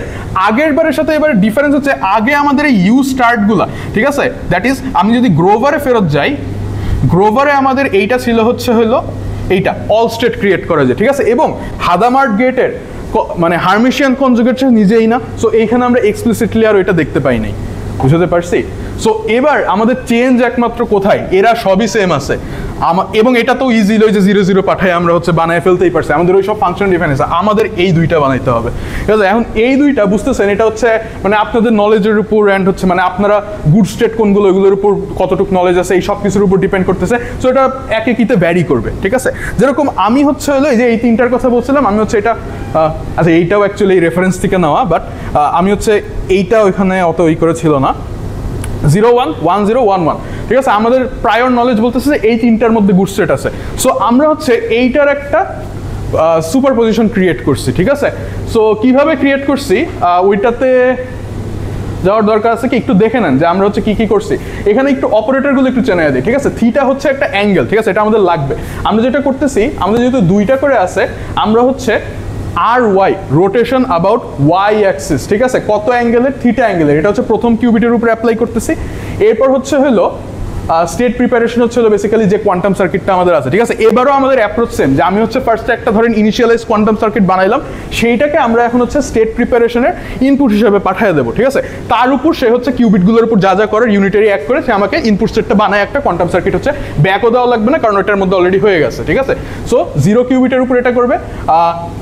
আগের বারের সাথে এবার ডিফারেন্স হচ্ছে আগে আমাদের এই ইউ স্টার্টগুলা, ঠিক আছে, দ্যাট ইজ আমি যদি গ্রোভারে ফেরত যাই, গ্রোভারে আমাদের এইটা ছিল হচ্ছে হলো এইটা অল স্টেট ক্রিয়েট করা যায়, ঠিক আছে। এবং হাদামার্ট গেটের মানে হার্মিশিয়ান কনজুগেট নিজেই না, সো এইখানে আমরা এক্সপ্লিসিটলি আর ওইটা দেখতে পাই নাই, বুঝতে পারছি। সো এবার আমাদের চেঞ্জ একমাত্র কোথায়? এরা সবই সেম আছে, এবং এটা তো ইজি লয় যে 0 0 পাঠায় আমরা হচ্ছে বানায় ফেলতেই পারছি, আমাদের ওই সব ফাংশন ডিফারেন্স, আমাদের এই দুইটা বানাইতে হবে, ঠিক আছে। এখন এই দুইটা বুঝতেছেন, এটা হচ্ছে মানে আপনাদের নলেজের উপর অ্যান্ড হচ্ছে মানে আপনারা গুড স্টেট কোনগুলো এগুলোর উপর কতটুকু নলেজ আছে এই সব কিছুর উপর ডিপেন্ড করতেছে। সো এটা এক একইতে ভ্যারি করবে, ঠিক আছে। যেরকম আমি হচ্ছে হলো এই যে এই তিনটার কথা বলছিলাম, আমি হচ্ছে এটা আচ্ছা এইটাও অ্যাকচুয়ালি এই রেফারেন্স থেকে নেওয়া, বাট আমি হচ্ছে এইটা ওইখানে অত ই করে ছিল না, 0 1 1 0 1 1, ঠিক আছে। আমাদের প্রায়র নলেজ বলতেছে যে এই তিনটার মধ্যে গুড স্টেট আছে, সো আমরা হচ্ছে এইটার একটা সুপারপজিশন ক্রিয়েট করছি, ঠিক আছে। সো কিভাবে ক্রিয়েট করছি ওইটাতে যাওয়ার দরকার আছে কি একটু দেখে নেন যে আমরা হচ্ছে কি কি করছি। এখানে একটু অপারেটরগুলো একটু চেনে দিই, ঠিক আছে? থিটা হচ্ছে একটা অ্যাঙ্গেল, ঠিক আছে? এটা আমাদের লাগবে। আমরা যেটা করতেছি, আমাদের যেহেতু দুইটা করে আছে, আমরা হচ্ছে আর Y rotation about Y axis, ঠিক আছে? কত অ্যাঙ্গেলের? থিটা অ্যাঙ্গেলের। এটা হচ্ছে প্রথম কিউবিটের উপরে অ্যাপ্লাই করতেছি। এরপর হচ্ছে হলো স্টেট প্রিপারেশন হচ্ছে হলো বেসিক্যালি যে কোয়ান্টাম সার্কিটটা আমাদের আছে, ঠিক আছে? এবারও আমাদের অ্যাপ্রোচ সেম, যে আমি হচ্ছে ফার্স্টে একটা ধরেন ইনিশিয়ালাইজ কোয়ান্টাম সার্কিট বানাইলাম, সেইটাকে আমরা এখন হচ্ছে স্টেট প্রিপারেশনের ইনপুট হিসেবে পাঠিয়ে দেবো, ঠিক আছে? তার উপর সে হচ্ছে কিউবিটগুলোর উপর যা যা করে ইউনিটারি অ্যাক্ট করে সে আমাকে ইনপুট স্টেটটা বানায় একটা কোয়ান্টাম সার্কিট হচ্ছে ব্যাকও দেওয়া লাগবে না, কারণ ওটার মধ্যে অলরেডি হয়ে গেছে, ঠিক আছে? সো 0 কিউবিটের উপর এটা করবে।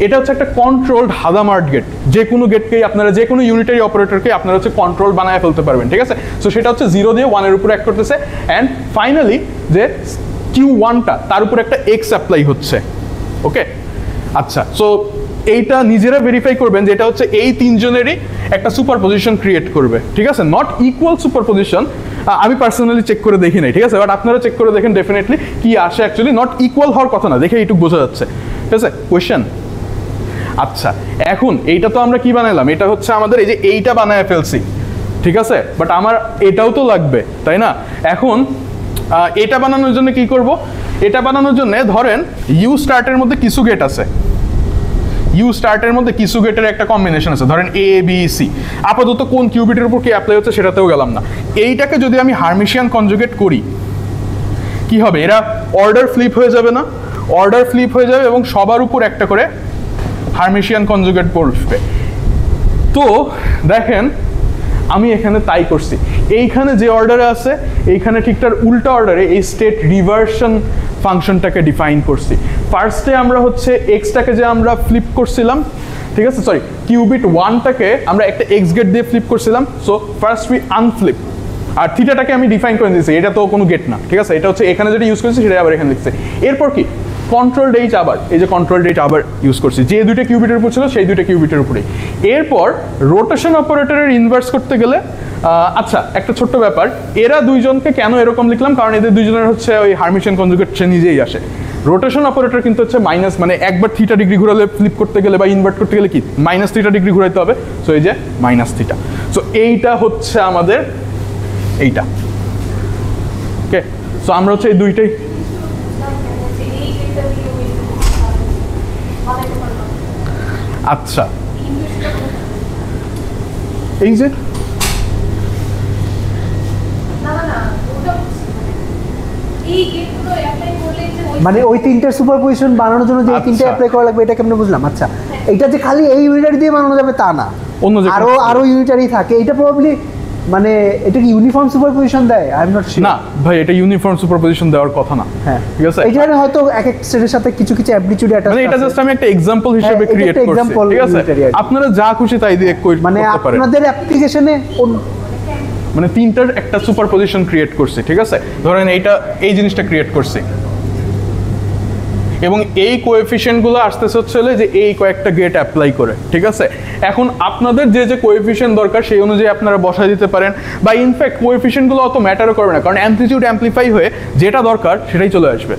এটা হচ্ছে একটা কন্ট্রোলড হাদামার্ট গেট, যে কোনো গেটকেই আপনারা, যে কোনো ইউনিটারি অপারেটরকে আপনারা হচ্ছে কন্ট্রোল বানায় ফেলতে পারবেন, ঠিক আছে? সো সেটা হচ্ছে 0 দিয়ে 1 এর উপর অ্যাক্ট করতেছে। অ্যান্ড ফাইনালি যে Q1টা তার উপর একটা এক্স অ্যাপ্লাই হচ্ছে, ওকে? আচ্ছা, সো এইটা নিজেরা ভেরিফাই করবেন যে এটা হচ্ছে এই তিনজনেরই একটা সুপারপজিশন ক্রিয়েট করবে, ঠিক আছে? নট ইকুয়াল সুপারপজিশন, আমি পার্সোনালি চেক করে দেখি নাই, ঠিক আছে? বাট আপনারা চেক করে দেখেন ডেফিনেটলি কি আসে। অ্যাকচুয়ালি নট ইকুয়াল হওয়ার কথা না, দেখে এইটুকু বোঝা যাচ্ছে, ঠিক আছে? কোয়েশ্চেন? আচ্ছা, এখন এইটা তো আমরা কি বানাইলাম, এটা হচ্ছে আমাদের এই যে এইটা বানায় ফেলছি, ঠিক আছে? বাট আমার এটাও তো লাগবে, তাই না? এখন এটা বানানোর জন্য কি করব? এটা বানানোর জন্য ধরেন ইউ স্টার্টের মধ্যে কিছু গেট আছে, ইউ স্টার্টের মধ্যে কিছু গেটের একটা কম্বিনেশন আছে, ধরেন এ বি সি। আপাতত কোন কিউবিটের উপর কি অ্যাপ্লাই হচ্ছে সেটাতেও গেলাম না। এইটাকে যদি আমি হার্মিশিয়ান কনজুগেট করি, কি হবে? এরা অর্ডার ফ্লিপ হয়ে যাবে না? অর্ডার ফ্লিপ হয়ে যাবে এবং সবার উপর একটা করে হার্মিশিয়ান কনজুগেট বসবে। তো দেখেন আমি এখানে তাই করছি। এইখানে যে অর্ডারে আছে, এইখানে ঠিক তার উল্টা অর্ডারে এই স্টেট রিভার্সন ফাংশনটাকে ডিফাইন করছি। ফার্স্টে আমরা হচ্ছে এক্সটাকে যে আমরা ফ্লিপ করছিলাম, ঠিক আছে? সরি, কিউবিট 1টাকে আমরা একটা এক্স গেট দিয়ে ফ্লিপ করছিলাম। So first we unflip. আর থিটাটাকে আমি ডিফাইন করে দিয়েছি, এটা তো কোনো গেট না, ঠিক আছে? এটা হচ্ছে এখানে যেটা ইউজ করেছি সেটা আবার এখানে লিখছে। এরপর কি কন্ট্রোল ডেট, আবার এই যে কন্ট্রোল ডেট আবার ইউজ করছি, যে দুইটা কিউবিটের উপর ছিল সেই দুইটা কিউবিটের উপরেই। এরপর রোটেশন অপারেটরের ইনভার্স করতে গেলে, আচ্ছা একটা ছোট্ট ব্যাপার, এরা দুইজনকে কেন এরকম লিখলাম, কারণ এদের দুইজনের হচ্ছে ওই হার্মিশিয়ান কনজুগেট সে নিজেই আসে। রোটেশন অপারেটর কিন্তু হচ্ছে মাইনাস, মানে একবার থিটা ডিগ্রি ঘোরালে ফ্লিপ করতে গেলে বা ইনভার্ট করতে গেলে কি মাইনাস থিটা ডিগ্রি ঘুরাইতে হবে। সো এই যে মাইনাস থিটা, সো এইটা হচ্ছে আমাদের এইটা, ওকে? সো আমরা হচ্ছে এই দুইটাই, আচ্ছা এই যে মানে ওই তিনটার সুপারপজিশন বানানোর জন্য যে তিনটা অ্যাপ্লাই করা লাগবে, এটা কেমনে বুঝলাম? আচ্ছা, এটা যে খালি এই ইউনিটারি দিয়ে বানানো যাবে তা না, অন্য আরো ইউনিটারি থাকে। এটা প্রবাবলি মানে এটা কি ইউনিফর্ম সুপারপজিশন দেয়? I am not sure. না ভাই, এটা ইউনিফর্ম সুপারপজিশন দেওয়ার কথা না। হ্যাঁ, ঠিক আছে? এখানে হয়তো এক এক স্টেটের সাথে কিছু কিছু অ্যামপ্লিটিউড অ্যাটাচ আছে। মানে এটা জাস্ট আমি একটা এক্সাম্পল হিসেবে ক্রিয়েট করছি, ঠিক আছে? আপনারা যা খুশি তাই দিয়ে করতে পারেন, মানে আপনাদের অ্যাপ্লিকেশনে মানে তিনটার একটা সুপারপজিশন ক্রিয়েট করছি, ঠিক আছে? ধরেন এইটা এই জিনিসটা ক্রিয়েট করছি, এবং এই কোএফিশিয়েন্টগুলো আসতেছে হচ্ছে যে এই কয়েকটা গেট অ্যাপ্লাই করে, ঠিক আছে? এখন আপনাদের যে যে কোএফিশিয়েন্ট দরকার সেই অনুযায়ী আপনারা বসায় দিতে পারেন, বা ইনফ্যাক্ট কোএফিশিয়েন্টগুলো অত ম্যাটারও করবে না, কারণ অ্যামপ্লিটিউড অ্যাম্প্লিফাই হয়ে যেটা দরকার সেটাই চলে আসবে।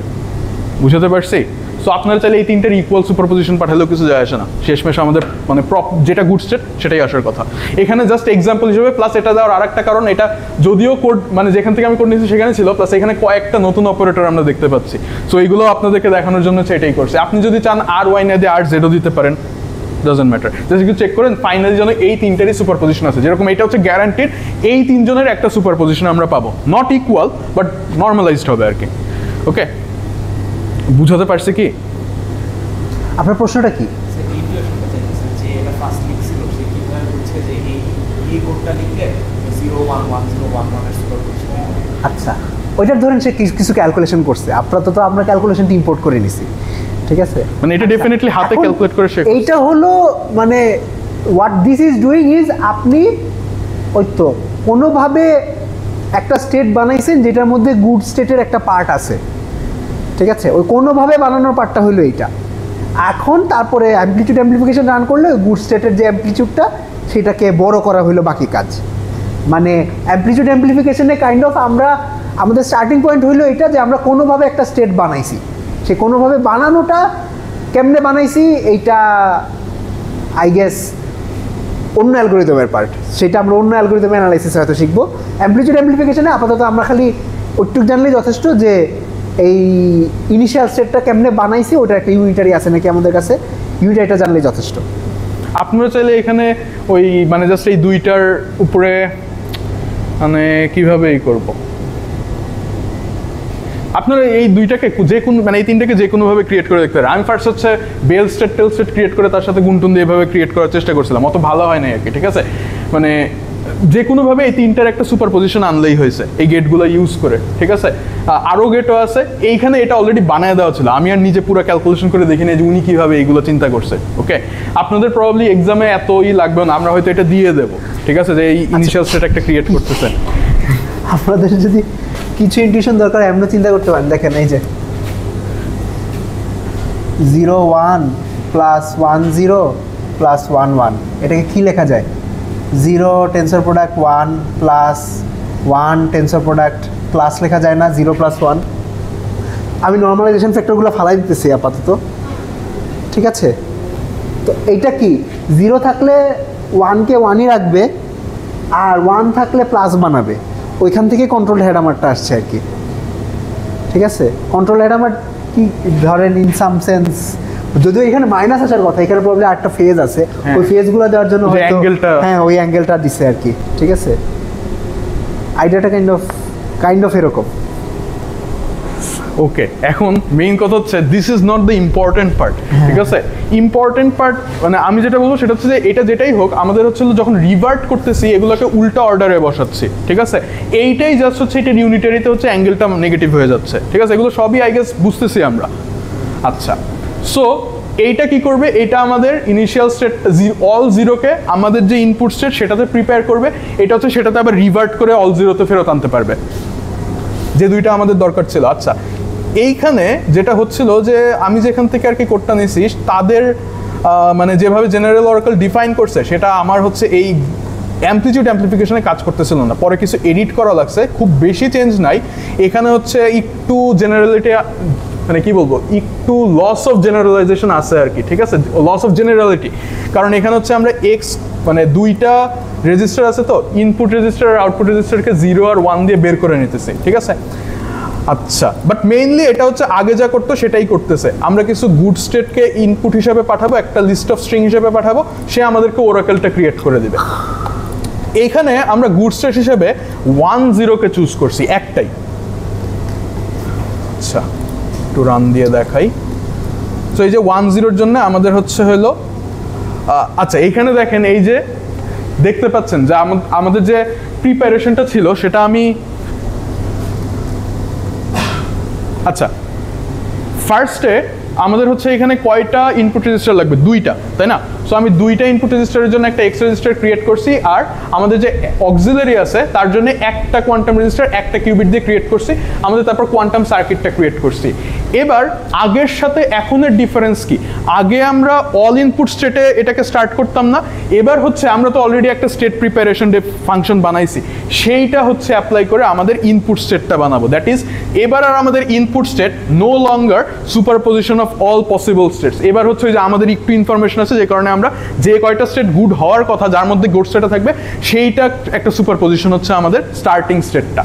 বুঝতে পারছি? সো আপনারা চাইলে এই তিনটার ইকুয়াল সুপারপজিশন পাঠালেও কিছু যায় আসে না, শেষমেশ আমাদের মানে যেটা গুড স্টেট সেটাই আসার কথা। এখানে জাস্ট এক্সাম্পল হিসেবে, প্লাস এটা দেওয়ার আরেকটা কারণ, এটা যদিও কোড মানে যেখান থেকে আমি কোড নিয়েছি সেখানে ছিল, প্লাস এখানে কয়েকটা নতুন অপারেটর আমরা দেখতে পাচ্ছি। সো এইগুলো আপনাদেরকে দেখানোর জন্য এটাই করছে। আপনি যদি চান আর ওয়াই না দিয়ে আর জেডও দিতে পারেন, ডাজন্ট ম্যাটার। জাস্ট একটু চেক করেন ফাইনালি যেন এই তিনটারই সুপারপজিশন আছে। যেরকম এটা হচ্ছে গ্যারান্টিড এই তিনজনের একটা সুপারপজিশন আমরা পাবো, নট ইকুয়াল বাট নর্মালাইজড হবে আর কি, ওকে? বুঝাতে পারছি কি? আপনার প্রশ্নটা কি? আচ্ছা, ওইটার ধরেন সে কিছু ক্যালকুলেশন করছে, আপনারা তো আমরা ক্যালকুলেশনটা ইম্পোর্ট করে নিছি, ঠিক আছে? মানে এটা ডেফিনেটলি হাতে ক্যালকুলেট করে শেখ। এইটা হলো মানে what this is doing is, আপনি ওই তো কোনোভাবে একটা স্টেট বানাইছেন যেটার মধ্যে গুড স্টেটের একটা পার্ট আছে, ঠিক আছে? ওই কোনোভাবে বানানোর পার্টটা হলো এইটা। এখন তারপরে অ্যামপ্লিটিউড অ্যাম্প্লিফিকেশন রান করলে গুড স্টেটের যে অ্যামপ্লিটিউডটা সেটাকে বড় করা হলো বাকি কাজ। মানে অ্যামপ্লিটিউড অ্যাম্প্লিফিকেশনে কাইন্ড অফ আমরা আমাদের স্টার্টিং পয়েন্ট হইলো এটা যে আমরা কোনোভাবে একটা স্টেট বানাইছি, সে কোনোভাবে বানানোটা কেমনে বানাইছি এইটা আই গেস অন্য অ্যালগোরিদমের পার্ট, সেটা আমরা অন্য অ্যালগোরিদম অ্যানালাইসিসে হয়তো শিখবো। অ্যামপ্লিটিউড অ্যাম্প্লিফিকেশনে আপাতত আমরা খালি ওইটুক জানলেই যথেষ্ট যে এই ইনিশিয়াল স্টেটটা কেমনে বানাইছে, ওটা একটা ইউনিটারি আছে নাকি আমাদের কাছে, ইউনিটারিটা জানলেই যথেষ্ট। আপনারা চাইলে এখানে ওই মানে জাস্ট এই দুইটার উপরে মানে কিভাবে এই করব, আপনারা এই দুইটাকে যে কোনো মানে এই তিনটাকে যে কোনোভাবে ক্রিয়েট করে দেখতে পারেন। আমি ফার্স্ট হচ্ছে বেল স্টেট টেল স্টেট ক্রিয়েট করে তার সাথে গুণটুন দিয়ে এভাবে ক্রিয়েট করার চেষ্টা করছিলাম, অত ভালো হয় না আর কি, ঠিক আছে। মানে যে কোনোভাবে এই তিনটার একটা সুপার পজিশন আনলেই হয়েছে এই গেটগুলো ইউজ করে, ঠিক আছে। আরও গেটও আছে, এইখানে এটা অলরেডি বানায় দেওয়া ছিল, আমি আর নিজে পুরো ক্যালকুলেশন করে দেখিনি যে উনি কীভাবে এইগুলো চিন্তা করছে। ওকে, আপনাদের প্রবাবলি এক্সামে এতই লাগবে না, আমরা হয়তো এটা দিয়ে দেবো, ঠিক আছে, যে এই ইনিশিয়াল স্টেট একটা ক্রিয়েট করতেছেন। আপনাদের যদি কিছু ইনটিউশন দরকার এমন চিন্তা করতে পারেন, দেখেন এই যে 0 1 প্লাস 1 0 প্লাস 1 1, এটাকে কি লেখা যায়? 0 tensor product 1 plus 1 tensor product plus লেখা যায় না, 0 প্লাস 1। আমি নর্মালাইজেশন ফ্যাক্টরগুলো ফালাই দিতেছি আপাতত, ঠিক আছে। তো এইটা কি 0 থাকলে 1কে 1ই রাখবে, আর 1 থাকলে প্লাস বানাবে, ওইখান থেকে কন্ট্রোল হ্যাডামারটা আসছে আর কি, ঠিক আছে। কন্ট্রোল হ্যাডামার কি ধরেন ইন সাম সেন্স, যদিও এখানে মাইনাস আসার কথা, এখানে প্রবলেম একটা ফেজ আছে, ওই ফেজগুলো দেওয়ার জন্য হয়তো হ্যাঁ ওই অ্যাঙ্গেলটা দিছে আর কি, ঠিক আছে। আইডিয়াটা কাইন্ড অফ এরকম। ওকে, এখন মেইন কথা হচ্ছে this is not the important part, ঠিক আছে। ইম্পর্টেন্ট পার্ট মানে আমি যেটা বলবো সেটা হচ্ছে যে এটা যেটাই হোক আমাদের হচ্ছে যখন রিভার্ট করতেছি এগুলোকে উল্টা অর্ডারে বসাচ্ছি, ঠিক আছে। এইটাই জাস্ট হচ্ছে এটা ইউনিটারিতে হচ্ছে অ্যাঙ্গেলটা নেগেটিভ হয়ে যাচ্ছে, ঠিক আছে। এগুলো সবই আই গেস বুঝতেছি আমরা। আচ্ছা, সো এইটা কি করবে, এটা আমাদের ইনিশিয়াল স্টেট অল জিরোকে আমাদের যে ইনপুট স্টেট সেটাতে প্রিপেয়ার করবে, এটা হচ্ছে সেটাতে আবার রিভার্ট করে অল জিরোতে ফেরত আনতে পারবে, যে দুইটা আমাদের দরকার ছিল। আচ্ছা, এইখানে যেটা হচ্ছিল যে আমি যেখান থেকে আর কি কোডটা নিয়েছি তাদের মানে যেভাবে জেনারেল অরাকল ডিফাইন করছে সেটা আমার হচ্ছে এই অ্যামপ্লিটিউড অ্যাম্প্লিফিকেশনে কাজ করতেছিল না, পরে কিছু এডিট করা লাগছে, খুব বেশি চেঞ্জ নাই। এখানে হচ্ছে একটু জেনারেলিটি মানে কি বলবো, একটু লস অফ জেনারেলাইজেশন আছে আর কি, ঠিক আছে, লস অফ জেনারেলিটি। কারণ এখানে হচ্ছে আমরা এক্স মানে দুইটা রেজিস্টার আছে, তো ইনপুট রেজিস্টার আর আউটপুট রেজিস্টারকে 0 আর 1 দিয়ে বের করে নিতেছি, ঠিক আছে। আচ্ছা, বাট মেইনলি এটা হচ্ছে আগে যা করতো সেটাই করতেছে। আমরা কিছু গুড স্টেটকে ইনপুট হিসাবে পাঠাবো, একটা লিস্ট অফ স্ট্রিং হিসাবে পাঠাবো, সে আমাদেরকে ওরাকেলটা ক্রিয়েট করে দিবে। এইখানে আমরা গুড স্টেট হিসেবে 1 0কে চুজ করছি একটাই। আচ্ছা, একটু রান দিয়ে দেখাই। তো এই যে 1 0-র জন্য আমাদের হচ্ছে হলো আচ্ছা এইখানে দেখেন এই যে দেখতে পাচ্ছেন যে আমাদের যে প্রিপারেশনটা ছিল সেটা আমি আচ্ছা ফার্স্টে আমাদের হচ্ছে এখানে কয়টা ইনপুট রেজিস্টার লাগবে, দুইটা, তাই না। সো আমি দুইটা ইনপুট রেজিস্টারের জন্য একটা এক্স রেজিস্টার ক্রিয়েট করছি, আর আমাদের যে অক্সিলারি আছে তার জন্য একটা কোয়ান্টাম রেজিস্টার একটা কিউবিট দিয়ে ক্রিয়েট করছি, আমাদের তারপর কোয়ান্টাম সার্কিটটা ক্রিয়েট করছি। এবার আগের সাথে এখনের ডিফারেন্স কি, আগে আমরা অল ইনপুট স্টেটে এটাকে স্টার্ট করতাম না, এবার হচ্ছে আমরা তো অলরেডি একটা স্টেট প্রিপারেশন ফাংশন বানাইছি, সেইটা হচ্ছে অ্যাপ্লাই করে আমাদের ইনপুট স্টেটটা বানাবো। দ্যাট ইজ এবার আর আমাদের input state no longer superposition of all possible states. এবার হচ্ছে যে আমাদের একটু ইনফরমেশন আছে, যে কারণে আমরা যে কয়টা স্টেট গুড হওয়ার কথা যার মধ্যে গুড স্টেটটা থাকবে সেইটা একটা সুপারপজিশন হচ্ছে আমাদের স্টার্টিং স্টেটটা,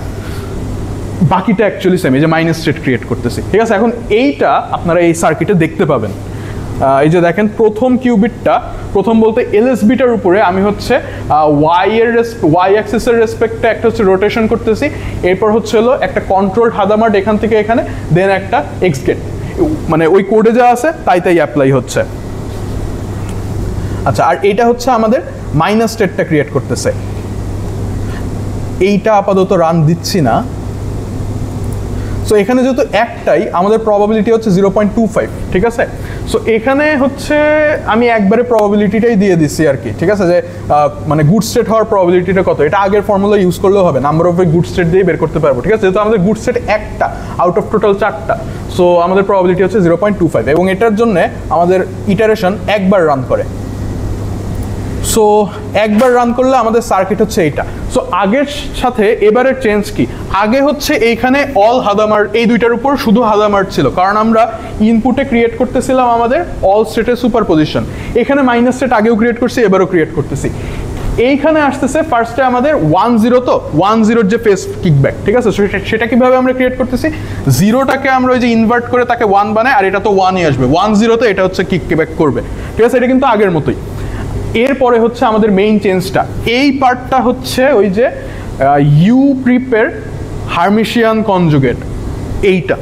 বাকিটা অ্যাকচুয়ালি সেম, এই যে মাইনাস স্টেট ক্রিয়েট করতেছি, ঠিক আছে। এখন এইটা আপনারা এই সার্কিটে দেখতে পাবেন। এই যে দেখেন প্রথম কিউবিটটা, প্রথম বলতে এলএসবিটার উপরে আমি হচ্ছে ওয়াই অ্যাক্সিসের রেসপেক্টে একটা হচ্ছে রোটেশন করতেছি, এরপর হচ্ছে হলো একটা কন্ট্রোল হাদামার্ট এখান থেকে এখানে, দেন একটা এক্স গেট, মানে ওই কোডে যা আছে তাই অ্যাপ্লাই হচ্ছে। আচ্ছা, আর এইটা হচ্ছে আমাদের মাইনাস স্টেটটা ক্রিয়েট করতেছে। এইটা আপাতত রান দিচ্ছি না। সো এখানে যেহেতু একটাই, আমাদের প্রবাবিলিটি হচ্ছে 0.25, ঠিক আছে। সো এখানে হচ্ছে আমি একবারে প্রবাবিলিটিটাই দিয়ে দিচ্ছি আর কি, ঠিক আছে, যে মানে গুড স্টেট হওয়ার প্রবাবিলিটিটা কত, এটা আগের ফর্মুলা ইউজ করলেও হবে, নাম্বার অফ গুড স্টেট দিয়ে বের করতে পারবো, ঠিক আছে। যেহেতু আমাদের গুড স্টেট একটা আউট অফ টোটাল 4টা, সো আমাদের প্রবাবিলিটি হচ্ছে 0.25, এবং এটার জন্য আমাদের ইটারেশন একবার রান করে। সো একবার রান করলে আমাদের সার্কিট হচ্ছে এইটা। সো আগের সাথে এবারের চেঞ্জ কি, আগে হচ্ছে এইখানে অল হাদামার্ট, এই দুইটার উপর শুধু হাদামার্ট ছিল, কারণ আমরা ইনপুটে ক্রিয়েট করতেছিলাম আমাদের অল স্টেটের সুপার পজিশন। এখানে মাইনাস স্টেট আগেও ক্রিয়েট করছি, এবারও ক্রিয়েট করতেছি। এইখানে আসতেছে ফার্স্টে আমাদের 1-0, তো 1-0 যে ফেস কিকব্যাক, ঠিক আছে, সেটা কিভাবে আমরা ক্রিয়েট করতেছি, জিরোটাকে আমরা ওই যে ইনভার্ট করে তাকে 1 বানাই, আর এটা তো 1-ই আসবে, 1-0-তে এটা হচ্ছে কিকব্যাক করবে, ঠিক আছে, এটা কিন্তু আগের মতোই। এরপরে হচ্ছে আমাদের মেইন চেঞ্জটা, এই পার্টটা হচ্ছে ওই যে ইউ প্রিপের হার্মিশিয়ান কনজুগেট, এইটা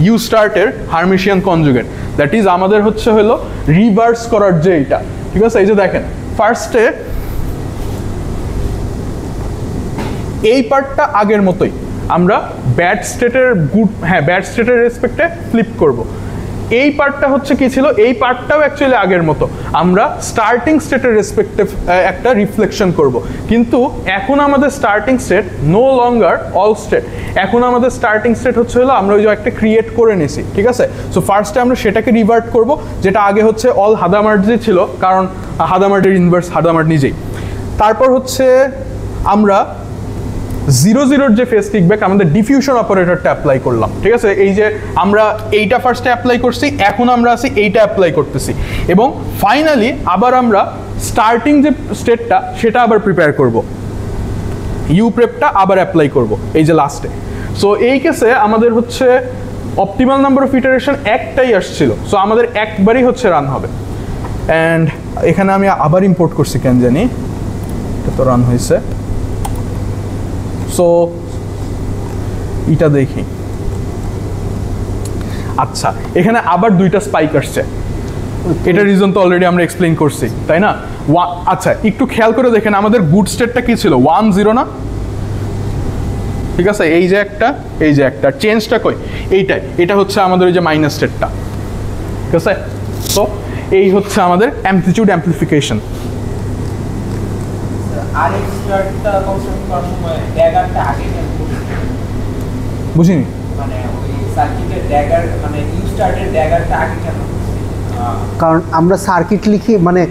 ইউ স্টার্টের হার্মিশিয়ান কনজুগেট, দ্যাট ইজ আমাদের হচ্ছে হলো রিভার্স করার যে এইটা, ঠিক আছে। এই যে দেখেন ফার্স্টে এই পার্টটা আগের মতোই, আমরা ব্যাড স্টেটের ব্যাড স্টেটের রেসপেক্টে ফ্লিপ করব। এই পার্টটা হচ্ছে কি ছিল, এই পার্টটাও অ্যাকচুয়ালি আগের মতো, আমরা স্টার্টিং স্টেটের রেসপেক্টে একটা রিফ্লেকশন করব। কিন্তু এখন আমাদের starting state no longer all state, এখন আমাদের স্টার্টিং স্টেট হচ্ছে হলো আমরা ওই যে একটা ক্রিয়েট করে নিছি, ঠিক আছে। সো ফার্স্টে আমরা সেটাকে রিভার্ট করব, যেটা আগে হচ্ছে অল হাদামার্ট যে ছিল, কারণ হাদামার্টের ইনভার্স হাদামার্ট নিজেই। তারপর হচ্ছে আমরা 0-0 যে ফেস কিকব্যাক আমাদের ডিফিউশন অপারেটরটা অ্যাপ্লাই করলাম, ঠিক আছে। এই যে আমরা এইটা ফার্স্টে অ্যাপ্লাই করছি, এখন আমরা আছি এইটা অ্যাপ্লাই করতেছি, এবং ফাইনালি আবার আমরা স্টার্টিং যে স্টেটটা সেটা আবার প্রিপেয়ার করব, ইউ প্রেপটা আবার অ্যাপ্লাই করব এই যে লাস্টে। সো এই কেসে আমাদের হচ্ছে অপটিমাল নাম্বার অফ ইটারেশন একটাই আসছিল, সো আমাদের একবারই হচ্ছে রান হবে। অ্যান্ড এখানে আমি আবার ইম্পোর্ট করছি কেন জানি, এটা তো রান হয়েছে। সো এটা দেখি, আচ্ছা এখানে আবার দুইটা স্পাইক আসছে, এটা রিজন তো অলরেডি আমরা এক্সপ্লেইন করছি, তাই না। আচ্ছা একটু খেয়াল করে দেখেন আমাদের গুড স্টেটটা কি ছিল, 1-0 না, ঠিক আছে। এই যে একটা, এই যে একটা, চেঞ্জটা কই, এইটাই, এটা হচ্ছে আমাদের ওই যে মাইনাস স্টেটটা, ঠিক আছে। তো এই হচ্ছে আমাদের অ্যামপ্লিটিউড অ্যাম্প্লিফিকেশন। বুঝিনি, মানে ওই সার্কিটের ড্যাগার, মানে ইউ স্টার্টের ড্যাগারটা আগে কেন? কারণ আমরা সার্কিট লিখি, মানে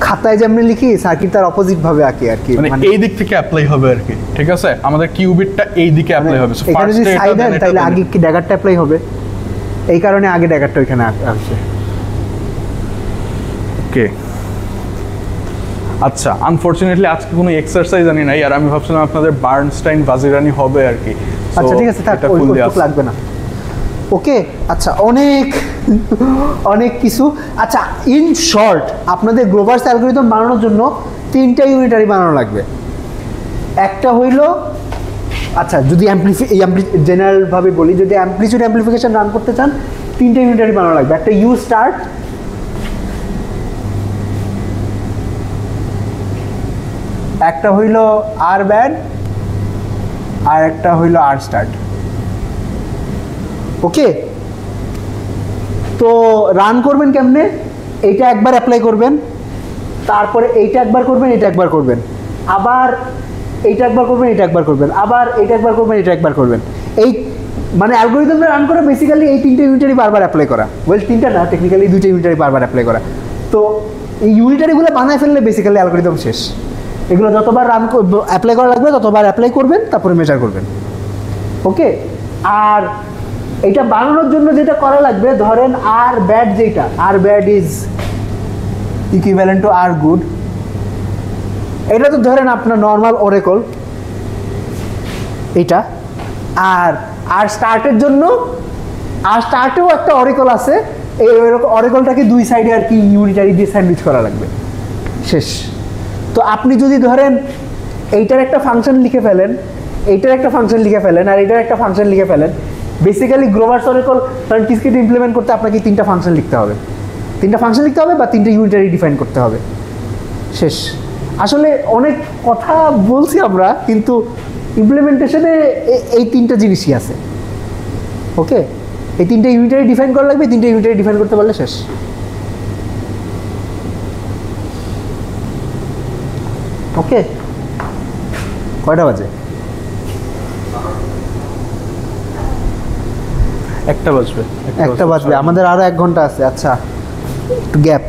খাতায় যেমনি লিখি সার্কিট তার অপোজিট ভাবে আঁকি আর কি, মানে এই দিক থেকে অ্যাপ্লাই হবে আর কি, ঠিক আছে। আমাদের কিউবিটটা এই দিকে অ্যাপ্লাই হবে, সো এখানে যদি সাইড দেন তাহলে আগে কি ড্যাগারটা অ্যাপ্লাই হবে, এই কারণে আগে ড্যাগারটা ওইখানে আসছে। ওকে, আচ্ছা আনফরচুনেটলি আজকে কোনো এক্সারসাইজ আনি নাই, আর আমি ভাবছিলাম আপনাদের বার্নস্টাইন বাজিরানি হবে আর কি। আচ্ছা ঠিক আছে, থাক, ওইটুকু লাগবে না। ওকে, আচ্ছা অনেক অনেক কিছু। আচ্ছা ইন শর্ট আপনাদের গ্লোবার্স অ্যালগরিদম বানানোর জন্য 3টা ইউনিটারি বানানো লাগবে। একটা হইল, আচ্ছা যদি জেনারেলভাবে বলি, যদি অ্যাম্প্লিটিউড অ্যাম্প্লিফিকেশন রান করতে চান 3টা ইউনিটারি বানানো লাগবে। একটা ইউ স্টার্ট, একটা হইল আর ব্যাড, আর একটা হইল আর স্টার্ট। ওকে, তো রান করবেন কেমনে, এইটা একবার অ্যাপ্লাই করবেন, তারপরে এইটা একবার করবেন, এটা একবার করবেন, আবার এইটা একবার করবেন, এটা একবার করবেন, আবার এইটা একবার করবেন, এটা একবার করবেন। এই মানে অ্যালগরিদমটা রান করা বেসিক্যালি এই 3টে ইউনিটারি বারবার অ্যাপ্লাই করা, ওয়েল 3টা না, টেকনিক্যালি 2টা ইউনিটারি বারবার অ্যাপ্লাই করা। তো এই ইউনিটারিগুলো বানায় ফেললে বেসিক্যালি অ্যালগরিদম শেষ। এগুলো যতবার রান অ্যাপ্লাই করা লাগবে ততবার অ্যাপ্লাই করবেন, তারপরে মেজার করবেন। ওকে, আর এটা বানানোর জন্য যেটা করা লাগবে, ধরেন আর ব্যাড, যেটা R bad is equivalent to R good, এটা তো ধরেন আপনার নর্মাল ওরেকল এটা। আর স্টার্টের জন্য, আর স্টার্টেও একটা অরেকল আছে, এই অরেকলটাকে দুই সাইডে আর কি ইউনিটারি দিয়ে স্যান্ডউইচ করা লাগবে, শেষ। তো আপনি যদি ধরেন এইটার একটা ফাংশন লিখে ফেলেন, এইটার একটা ফাংশন লিখে ফেলেন, আর এইটার একটা ফাংশন লিখে ফেলেন, বেসিক্যালি গ্লোবার্স অরেকল কিসকেট ইমপ্লিমেন্ট করতে আপনাকে 3টা ফাংশন লিখতে হবে, 3টা ফাংশন লিখতে হবে বা 3টা ইউনিটারি ডিফাইন করতে হবে, শেষ। আসলে অনেক কথা বলছি আমরা, কিন্তু ইমপ্লিমেন্টেশনে এই 3টা জিনিসই আছে। ওকে, এই 3টা ইউনিটারি ডিফাইন করা লাগবে, 3টা ইউনিটারি ডিফাইন করতে পারলে শেষ। ওকে, কয়টা বাজে? 1টা বাজবে, 1টা বাজবে, আমাদের আরো 1 ঘন্টা আছে। আচ্ছা একটু গ্যাপ।